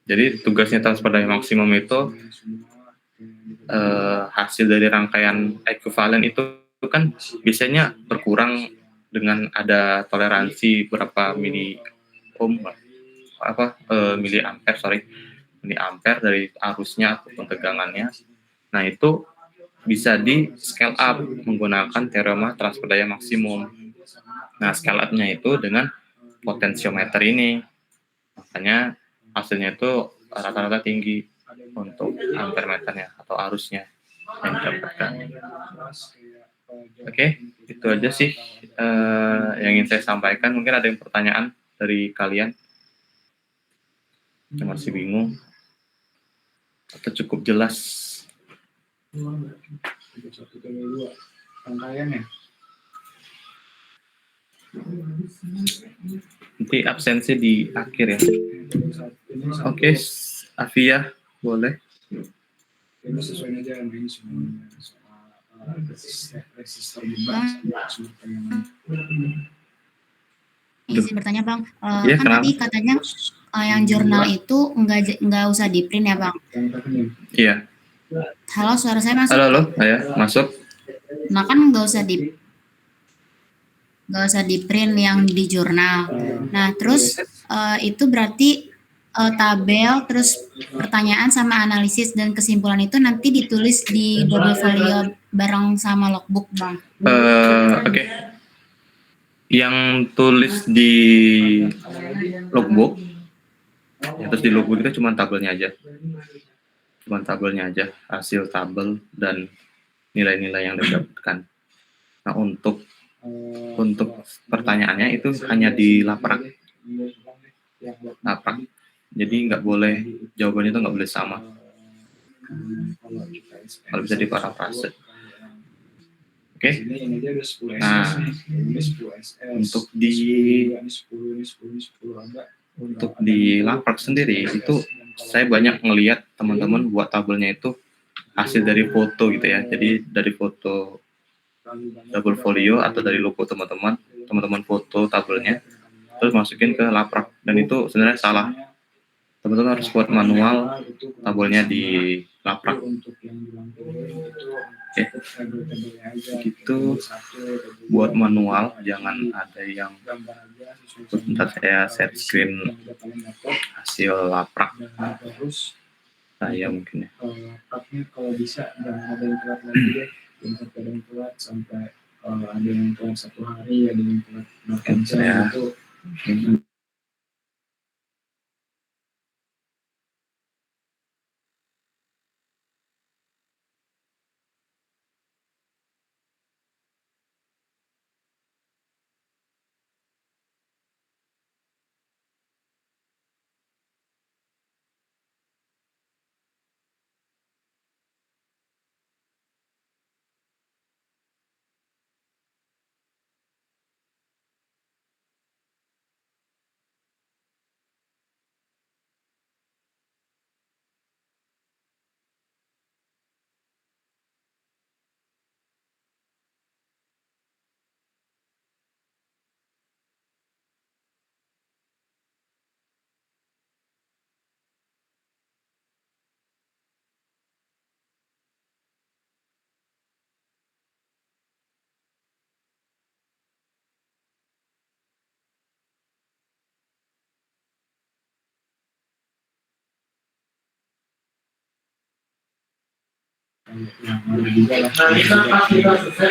Jadi tugasnya transfer daya maksimum itu hasil dari rangkaian ekuivalen itu kan biasanya berkurang dengan ada toleransi berapa miliampere dari arusnya ataupun tegangannya. Nah, itu bisa di scale up menggunakan teorema transfer daya maksimum. Nah, scale up-nya itu dengan potensiometer ini. Makanya hasilnya itu rata-rata tinggi untuk ampere meternya atau arusnya yang didapatkan. Oke, itu aja sih yang ingin saya sampaikan. Mungkin ada yang pertanyaan dari kalian yang masih bingung atau cukup jelas? 1/2 rangkaian ya. Nanti absensi di akhir ya. Oke, Afia, boleh. Ini sesuai aja sama ini semuanya soal resistor bebas sumber tegangan. Izin bertanya Bang, Iya, kan kenapa? tadi katanya yang jurnal itu nggak usah di print ya Bang? Iya. Halo, suara saya masuk? Halo, ya, masuk. Nah kan nggak usah di print yang di jurnal. Nah terus itu berarti tabel, terus pertanyaan sama analisis dan kesimpulan itu nanti ditulis di double folio bareng sama logbook Bang. Oke. Yang tulis di logbook, ya, terus di logbook itu cuma tabelnya aja. Hasil tabel dan nilai-nilai yang didapatkan. Nah, untuk pertanyaannya itu hanya di laprak. Jadi nggak boleh, jawabannya itu nggak boleh sama. Kalau bisa diparafrase. Oke. Nah, untuk di laprak sendiri itu saya banyak ngelihat teman-teman buat tabelnya itu hasil dari foto gitu ya. Jadi dari foto double folio atau dari logo teman-teman foto tabelnya terus masukin ke laprak, dan itu sebenarnya salah. Teman-teman harus buat manual tabelnya di laprak. Oke. Gitu buat manual, jangan ada yang bentar saya share screen hasil laprak saya mungkin ya. Lapraknya kalau bisa jangan ada yang telat lagi deh, jangan ada yang telat sampai ada yang telat 1 hari, ada yang telat 8 jam Ya. itu.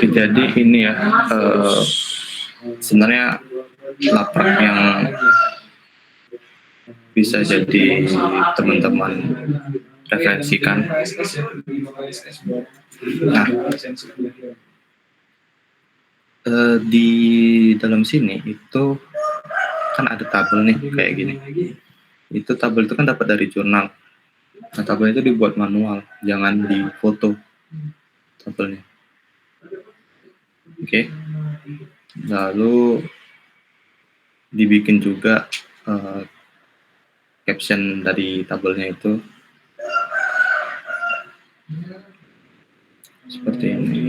Jadi ini ya, sebenarnya laprak yang bisa jadi teman-teman referensikan. Nah, di dalam sini itu kan ada tabel nih kayak gini. Itu tabel itu kan dapat dari jurnal. Nah, tabel itu dibuat manual, jangan di foto tabelnya. Oke. Lalu dibikin juga caption dari tabelnya itu seperti ini.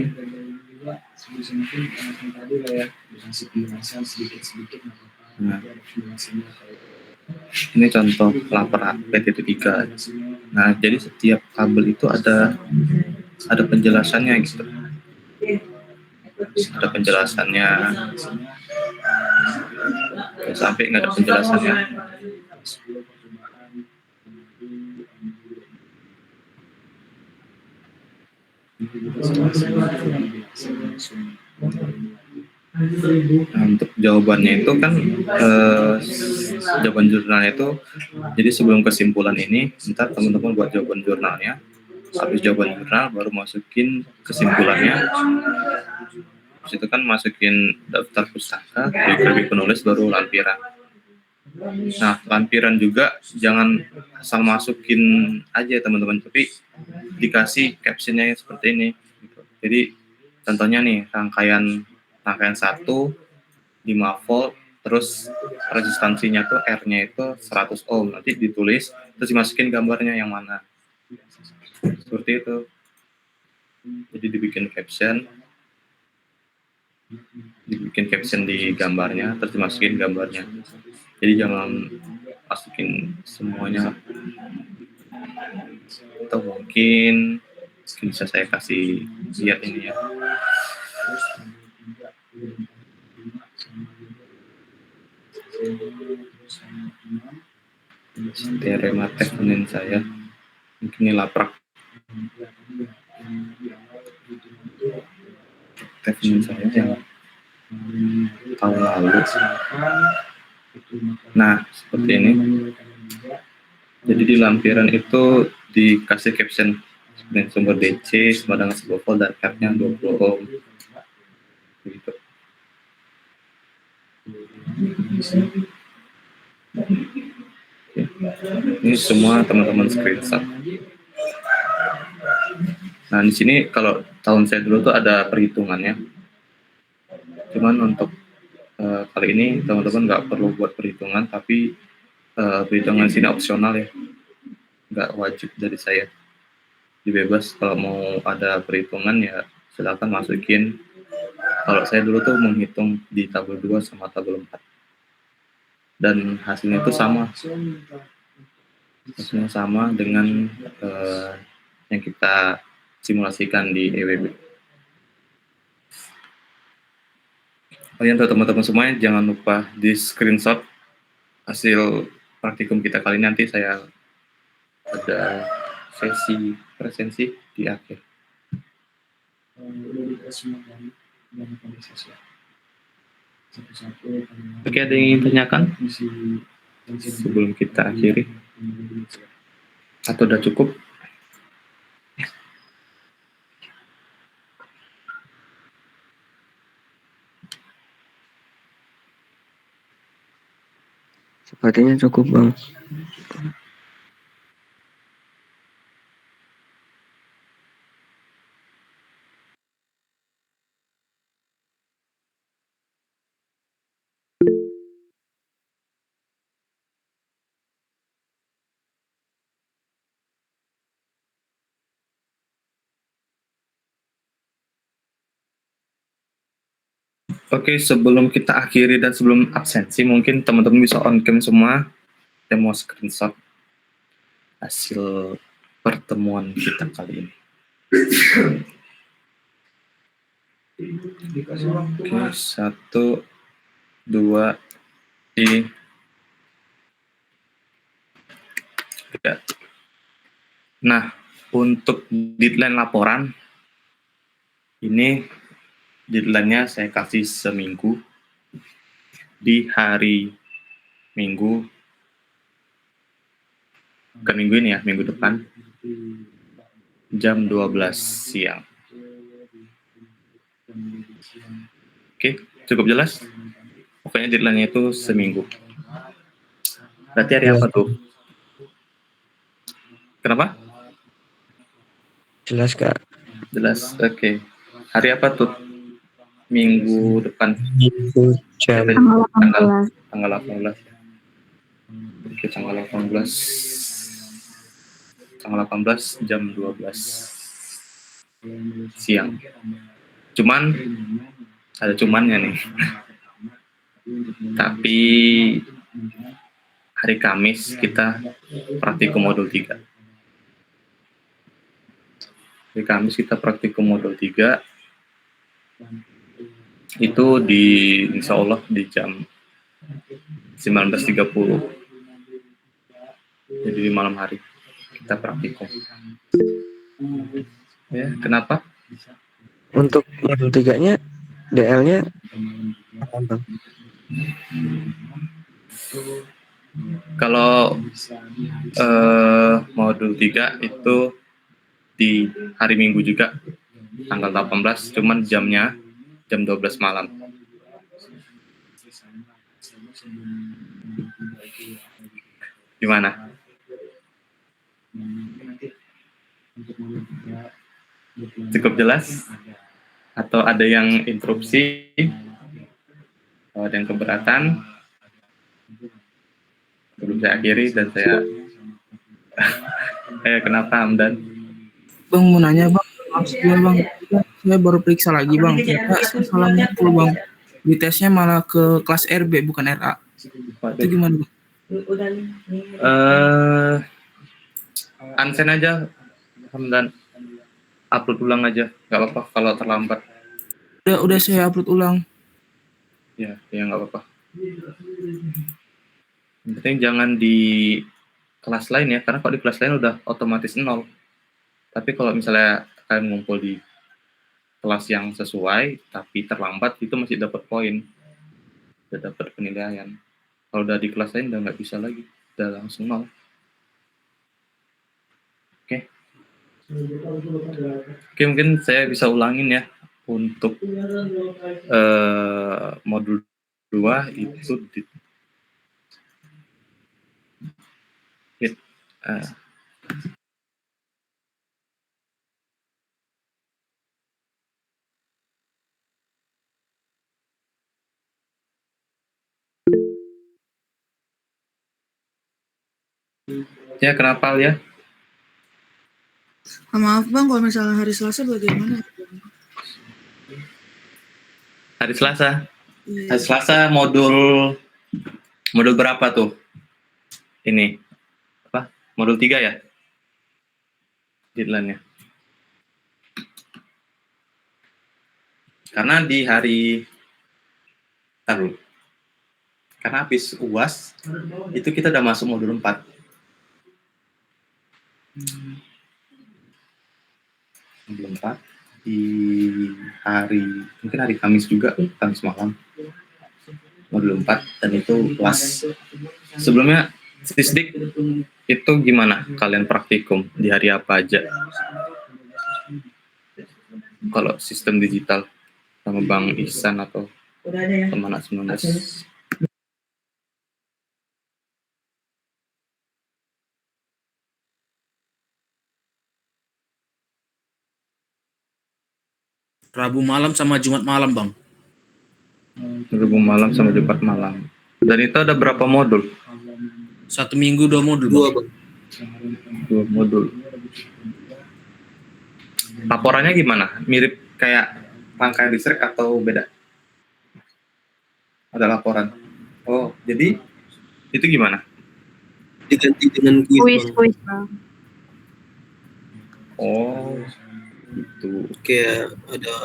Nah, ini contoh laprak PT3. Nah, jadi setiap tabel itu ada penjelasannya gitu. Ada penjelasannya. Sampai nggak ada penjelasannya. Nah, untuk jawabannya itu kan jawaban jurnalnya itu, jadi sebelum kesimpulan ini ntar teman-teman buat jawaban jurnalnya, habis jawaban jurnal baru masukin kesimpulannya. Habis itu kan masukin daftar pustaka, lebih penulis, baru lampiran. Nah, lampiran juga jangan asal masukin aja teman-teman, tapi dikasih captionnya seperti ini gitu. Jadi contohnya nih, rangkaian 1 5 volt, terus resistansinya tuh R-nya itu 100 ohm, nanti ditulis terus dimasukin gambarnya yang mana, seperti itu. Jadi dibikin caption di gambarnya, terus dimasukin gambarnya. Jadi jangan masukin semuanya. Atau mungkin bisa saya kasih lihat ini ya. Teorema Thevenin saya. Mungkin ini laprak Thevenin saya yang tahun lalu. silakan itu Nah, seperti ini. Jadi di lampiran itu dikasih caption dengan sumber DC sama dengan 10 volt dan cap-nya 20 ohm. Begitu. Oke. Ini semua teman-teman screenshot. Nah, di sini kalau tahun saya dulu tuh ada perhitungannya. Cuman untuk kali ini teman-teman nggak perlu buat perhitungan, tapi perhitungan sini opsional ya, nggak wajib dari saya. Dibebas kalau mau ada perhitungan ya silakan masukin. Kalau saya dulu tuh menghitung di tabel 2 sama tabel 4. Dan hasilnya itu sama. Hasilnya sama dengan yang kita simulasikan di EWB. Oh ya, untuk teman-teman semuanya jangan lupa di screenshot hasil praktikum kita kali ini. Nanti saya ada sesi presensi di akhir. Oke, ada yang ingin tanyakan sebelum kita akhiri? Atau udah cukup? Sepertinya cukup, Bang. Oke, sebelum kita akhiri dan sebelum absensi, mungkin teman-teman bisa on cam semua. Saya mau screenshot hasil pertemuan kita kali ini. Oke, 1, 2, 3. Nah, untuk deadline laporan, ini deadline-nya saya kasih seminggu. Di hari Minggu, bukan minggu ini ya, minggu depan, jam 12 siang. Oke, cukup jelas? Pokoknya deadline-nya itu seminggu. Berarti hari apa tuh? Kenapa? Jelas, Kak. Jelas, oke. Hari apa tuh? Minggu depan. Itu jam Tanggal 18. Oke, tanggal 18. Tanggal 18 jam 12 siang. Cuman ada cumannya nih. Tapi hari Kamis kita praktikum modul 3. Hari Kamis kita praktikum modul 3. Itu insya Allah di jam 19.30. Jadi di malam hari kita praktikum. Ya, kenapa? Untuk modul 3-nya, DL-nya apa, Bang? Kalau modul 3 itu di hari Minggu juga, tanggal 18, cuman jamnya jam 12 malam. Gimana? Cukup jelas? Atau ada yang interupsi? Atau ada yang keberatan? Belum saya akhiri dan saya kenapa Hamdan? Bang mau nanya bang, maksudnya bang, saya baru periksa lagi bang, ternyata saya salah ngumpul bang. Di tesnya malah ke kelas RB bukan RA. Itu gimana bang? Unsend aja Hamdan, upload ulang aja, nggak apa-apa kalau terlambat. Udah saya upload ulang. Ya nggak apa-apa. Yang penting jangan di kelas lain ya, karena kalau di kelas lain udah otomatis 0. Tapi kalau misalnya kalian ngumpul di kelas yang sesuai tapi terlambat, itu masih dapat poin. udah dapat penilaian. Kalau udah di kelas lain udah nggak bisa lagi, udah langsung nol. Oke, mungkin saya bisa ulangin ya untuk modul 2 itu ya kenapa ya? Maaf bang, kalau misalnya hari Selasa bagaimana? Hari Selasa. Iya. Hari Selasa modul berapa tuh? Ini apa? Modul 3 ya? Deadline-nya. Karena di hari taruh. Karena habis UAS itu kita udah masuk modul 4. Modul 4 di mungkin hari Kamis juga, Kamis malam. Modul 4 dan itu kelas. Sebelumnya Sisdik itu gimana kalian praktikum di hari apa aja? Kalau sistem digital sama Bang Ihsan atau teman 19. Rabu malam sama Jumat malam, Bang. Rabu malam sama Jumat malam. Dan itu ada berapa modul? 1 minggu 2 modul, Dua, Bang. Bang. 2 modul. Laporannya gimana? Mirip kayak rangkaian distrik atau beda? Ada laporan. Oh, jadi itu gimana? Diganti dengan kuis, Bang. Kuis, Bang. Oh, itu Kayak ada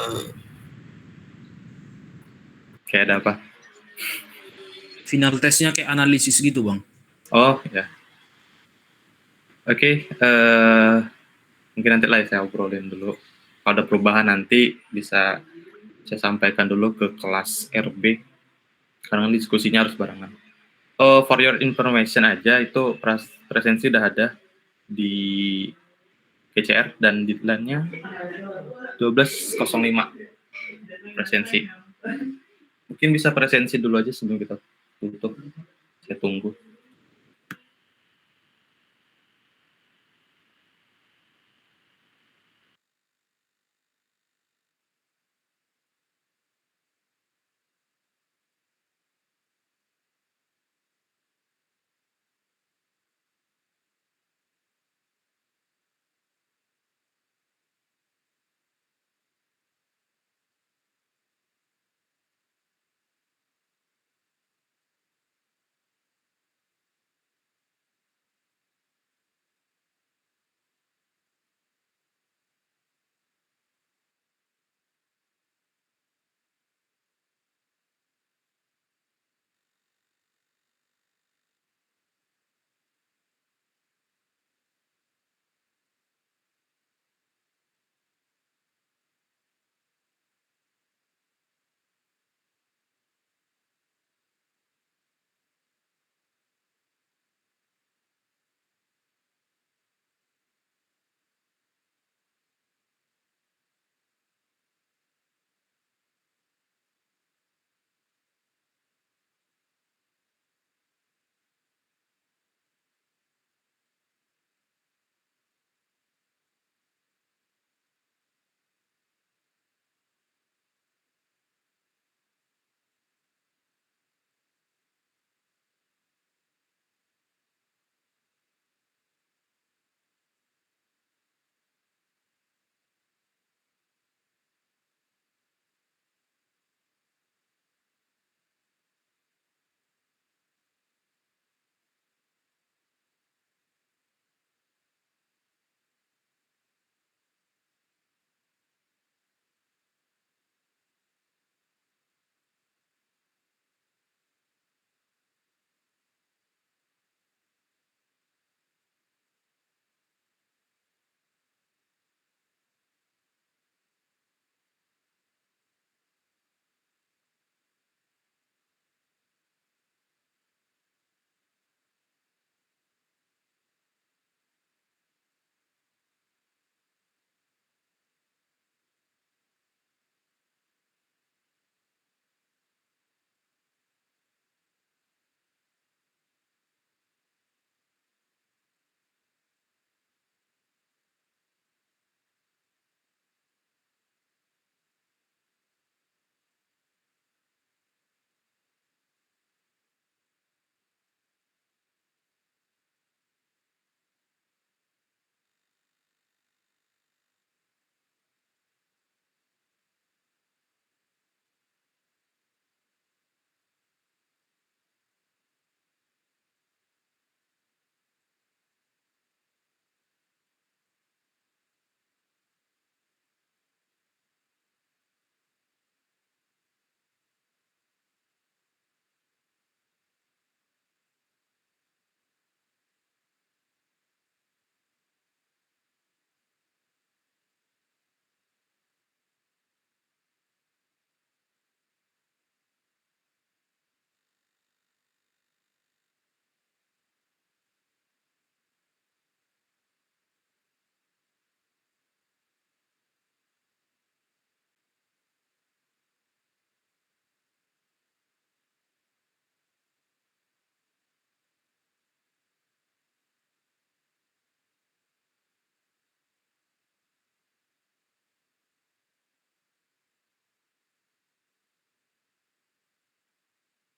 ada apa? Final tesnya kayak analisis gitu, Bang. Oh, ya. Oke, mungkin nanti lah saya obrolin dulu. Kalau ada perubahan nanti bisa saya sampaikan dulu ke kelas RB. Karena diskusinya harus barengan. Oh, for your information aja, itu presensi udah ada di GCR dan deadline-nya 12.05 presensi. Mungkin bisa presensi dulu aja sebelum kita tutup. Saya tunggu.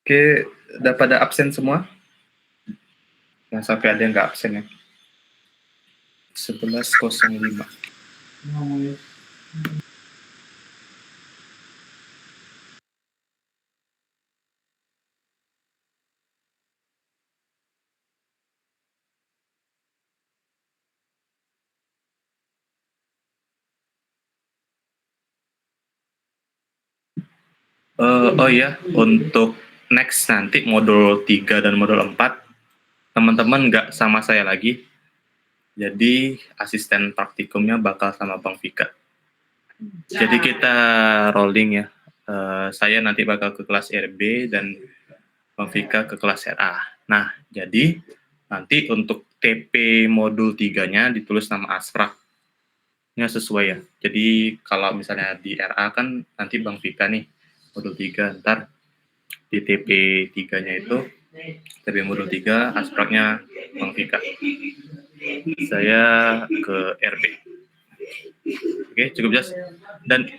Oke, udah pada absen semua? Yang sampai ada yang nggak absen ya. 11.05. Oh iya, untuk next nanti modul 3 dan modul 4, teman-teman nggak sama saya lagi. Jadi asisten praktikumnya bakal sama Bang Vika. Jadi kita rolling ya. Saya nanti bakal ke kelas RB dan Bang Vika ke kelas RA. Nah, jadi nanti untuk TP modul 3-nya ditulis nama Asfrak-nya sesuai ya. Jadi kalau misalnya di RA kan nanti Bang Vika nih modul 3, ntar di TP 3-nya itu TP modul 3 Asfraknya Bang Vika. Saya ke RB. Oke, cukup jelas. Dan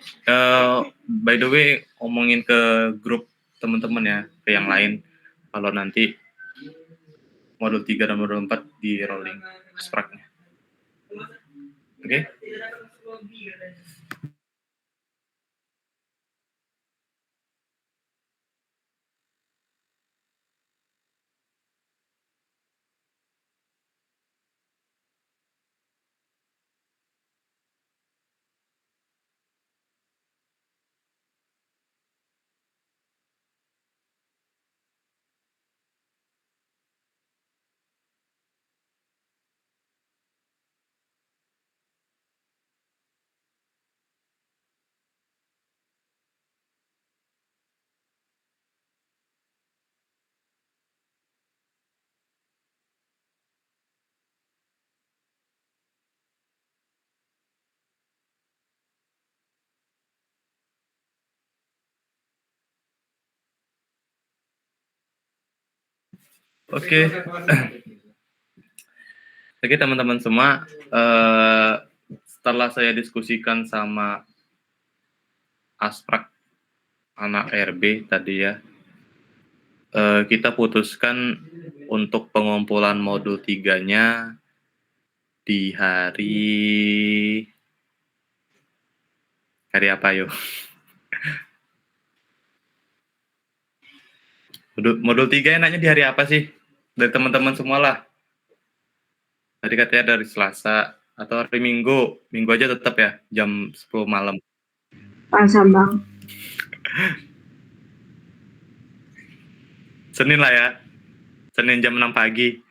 by the way, omongin ke grup teman-teman ya, ke yang lain. Kalau nanti modul 3 dan modul 4 di rolling Aspraknya. Oke? Oke. Oke teman-teman semua, setelah saya diskusikan sama Asprak anak RB tadi ya, kita putuskan untuk pengumpulan modul 3-nya di hari apa yuk? Modul 3 enaknya di hari apa sih? Dari teman-teman semua lah. Tadi katanya dari Selasa atau hari Minggu. Minggu aja tetap ya, jam 10 malam. Selasa bang. Senin lah ya. Senin jam 6 pagi.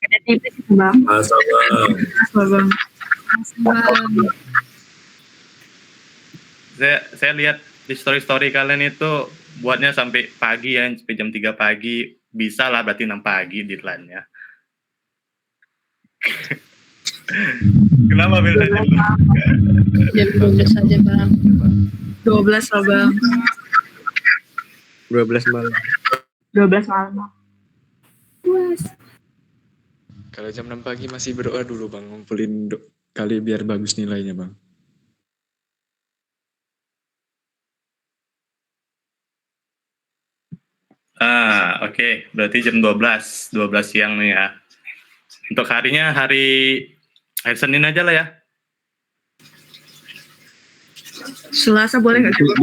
Ada tipis bang. Masa bang. Bang. Saya lihat di story kalian itu buatnya sampai pagi ya, sampai jam 3 pagi. Bisa lah berarti 6 pagi deadline-nya. Kenapa biasanya? Jam 12 saja bang. 12 lah bang. 12 malam. 12 malam bang. Kalau jam 6 pagi masih berdoa dulu bang, ngumpulin kali biar bagus nilainya bang. Oke. Berarti jam 12 siang nih ya. Untuk harinya hari Senin aja lah ya. Selasa boleh nggak sih bang?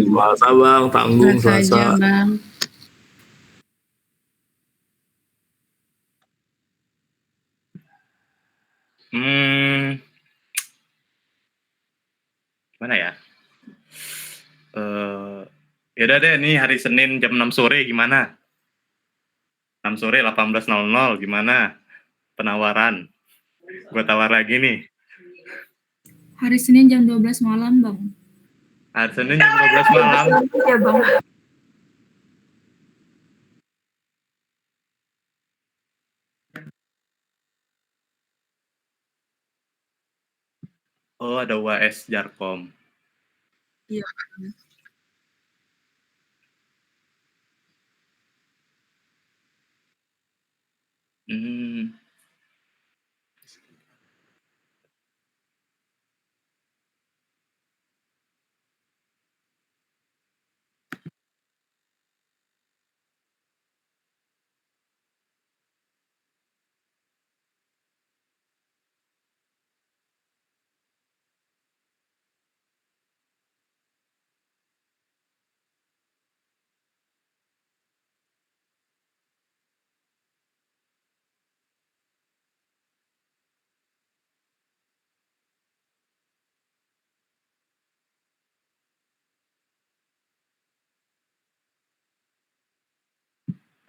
Selasa bang, tanggung Selasa. bang. Gimana ya? Yaudah deh, nih hari Senin jam 6 sore gimana? 6 sore 18.00 gimana? Penawaran. Gue tawar lagi nih. Hari Senin jam 12 malam bang. Hari Senin jam 12 malam. Iya bang. Oh, ada UAS Jarkom. Iya. Hmm.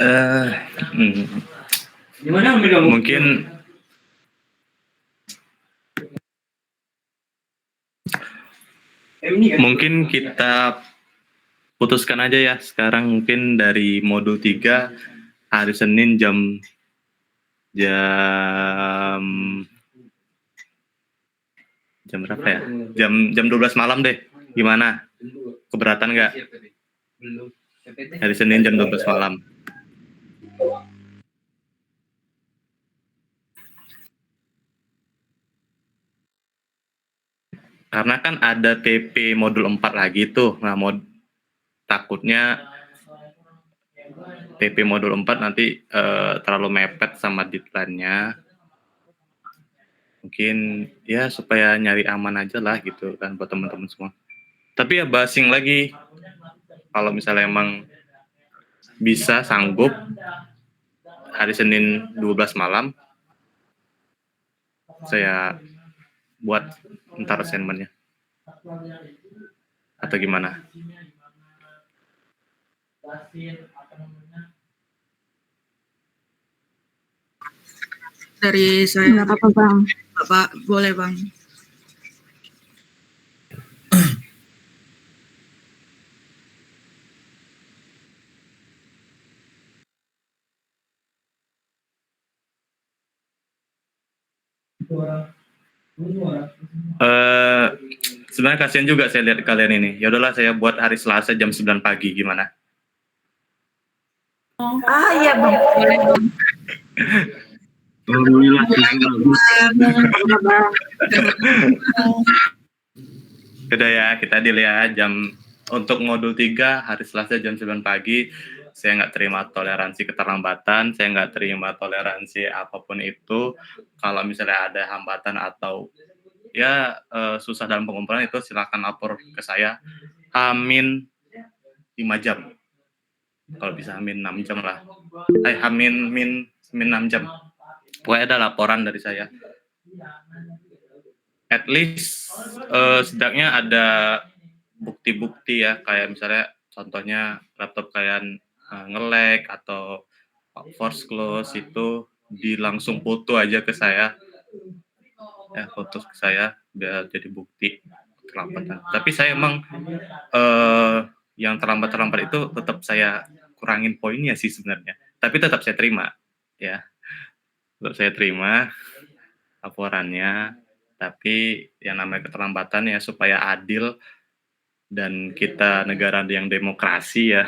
Eh, mungkin kita putuskan aja ya sekarang, mungkin dari modul 3 hari Senin jam berapa ya? Jam 12 malam deh. Gimana? Keberatan nggak? Hari Senin jam 12 malam. Karena kan ada TP modul 4 lagi tuh. Nah, takutnya TP modul 4 nanti terlalu mepet sama deadline-nya. Mungkin ya supaya nyari aman aja lah gitu kan buat teman-teman semua. Tapi ya basing lagi. Kalau misalnya emang bisa sanggup hari Senin 12 malam, saya buat ntar assignment-nya. Atau gimana? Dari saya. Nggak apa-apa, Bang. Bapak, boleh Bang. Sebenarnya kasihan juga saya lihat kalian ini. Ya udahlah, saya buat hari Selasa jam 9 pagi, gimana? Iya Bang, boleh Bang. Alhamdulillah. Udah ya, kita deal ya jam untuk modul 3 hari Selasa jam 9 pagi. Saya nggak terima toleransi keterlambatan, saya nggak terima toleransi apapun itu. Kalau misalnya ada hambatan atau ya susah dalam pengumpulan, itu silakan lapor ke saya. Amin 5 jam. Kalau bisa amin 6 jam lah. Amin 6 jam. Pokoknya ada laporan dari saya. At least setidaknya ada bukti-bukti ya, kayak misalnya contohnya laptop kalian nge-lag atau force close, itu langsung foto aja ke saya. Ya, foto ke saya biar jadi bukti keterlambatan. Tapi saya emang yang terlambat itu tetap saya kurangin poinnya sih sebenarnya. Tapi tetap saya terima ya. Tetap saya terima laporannya. Tapi yang namanya keterlambatan ya supaya adil dan kita negara yang demokrasi ya.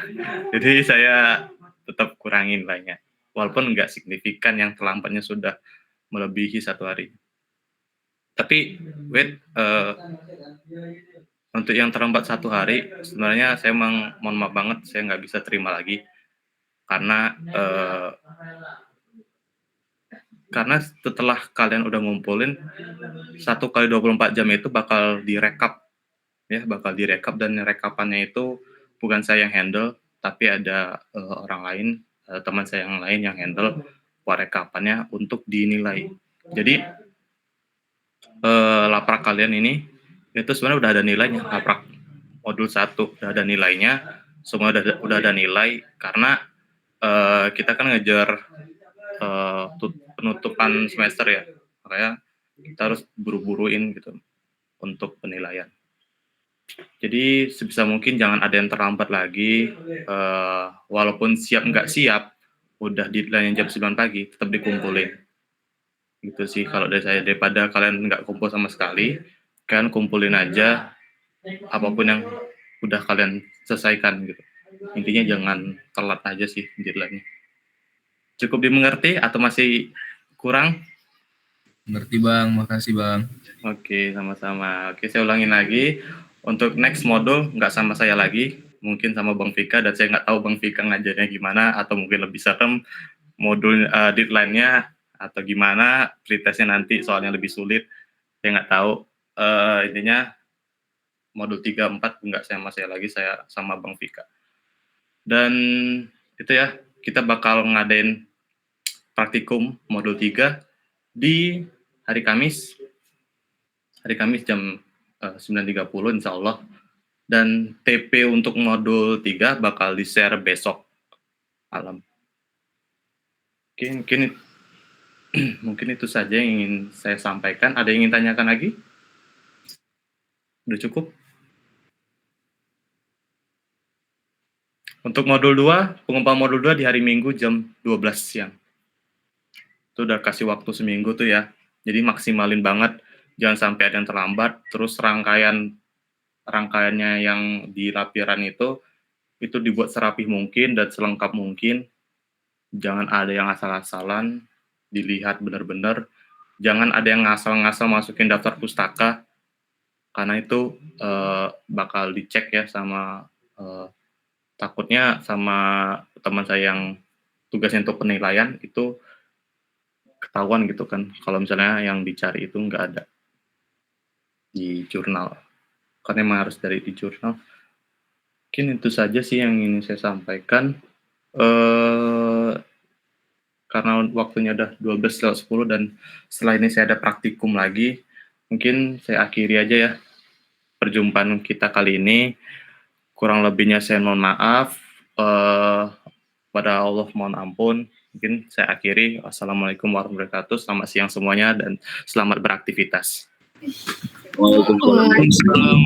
Jadi saya tetap kurangin lahnya. Walaupun nggak signifikan yang terlambatnya sudah melebihi 1 hari. Tapi untuk yang terlambat 1 hari, sebenarnya saya emang mohon maaf banget, saya nggak bisa terima lagi. Karena setelah kalian udah ngumpulin 1 kali 24 jam itu bakal direkap ya, dan rekapannya itu bukan saya yang handle, tapi ada orang lain, teman saya yang lain yang handle rekapannya untuk dinilai. Jadi laprak kalian ini itu sebenarnya udah ada nilainya. Laprak modul 1 udah ada nilainya, semua udah ada nilai, karena kita kan ngejar penutupan semester ya, makanya kita harus buru-buruin gitu untuk penilaian. Jadi sebisa mungkin jangan ada yang terlambat lagi, walaupun siap nggak siap, udah deadline jam 9 pagi, tetap dikumpulin. Gitu sih kalau dari saya, daripada kalian nggak kumpul sama sekali, kalian kumpulin aja apapun yang udah kalian selesaikan gitu. Intinya jangan telat aja sih deadline-nya. Cukup dimengerti atau masih kurang? Ngerti Bang, makasih Bang. Oke, sama-sama. Oke, saya ulangin lagi. Untuk next modul nggak sama saya lagi, mungkin sama Bang Vika, dan saya nggak tahu Bang Vika ngajarnya gimana, atau mungkin lebih serem modul deadline-nya atau gimana, pretestnya nanti soalnya lebih sulit, saya nggak tahu. Intinya modul 3, 4 nggak sama saya lagi, saya sama Bang Vika. Dan itu ya, kita bakal ngadain praktikum modul 3 di hari Kamis jam 9.30 insya Allah. Dan TP untuk modul 3 bakal di-share besok malam. Oke, mungkin itu saja yang ingin saya sampaikan. Ada yang ingin tanyakan lagi? Udah cukup? Untuk modul 2, pengumpulan modul 2 di hari Minggu jam 12 siang. Itu udah kasih waktu seminggu tuh ya. Jadi maksimalin banget, jangan sampai ada yang terlambat. Terus rangkaiannya yang di lapiran itu dibuat serapih mungkin dan selengkap mungkin. Jangan ada yang asal-asalan, dilihat benar-benar. Jangan ada yang ngasal-ngasal masukin daftar pustaka, karena itu bakal dicek ya sama takutnya sama teman saya yang tugasnya untuk penilaian itu ketahuan gitu kan, kalau misalnya yang dicari itu nggak ada di jurnal, karena memang harus dari di jurnal. Mungkin itu saja sih yang ingin saya sampaikan. Karena waktunya udah 12:10 dan setelah ini saya ada praktikum lagi, mungkin saya akhiri aja ya perjumpaan kita kali ini. Kurang lebihnya saya mohon maaf. Pada Allah mohon ampun. Mungkin saya akhiri. Wassalamualaikum warahmatullahi wabarakatuh. Selamat siang semuanya dan selamat beraktivitas. Waalaikumsalam.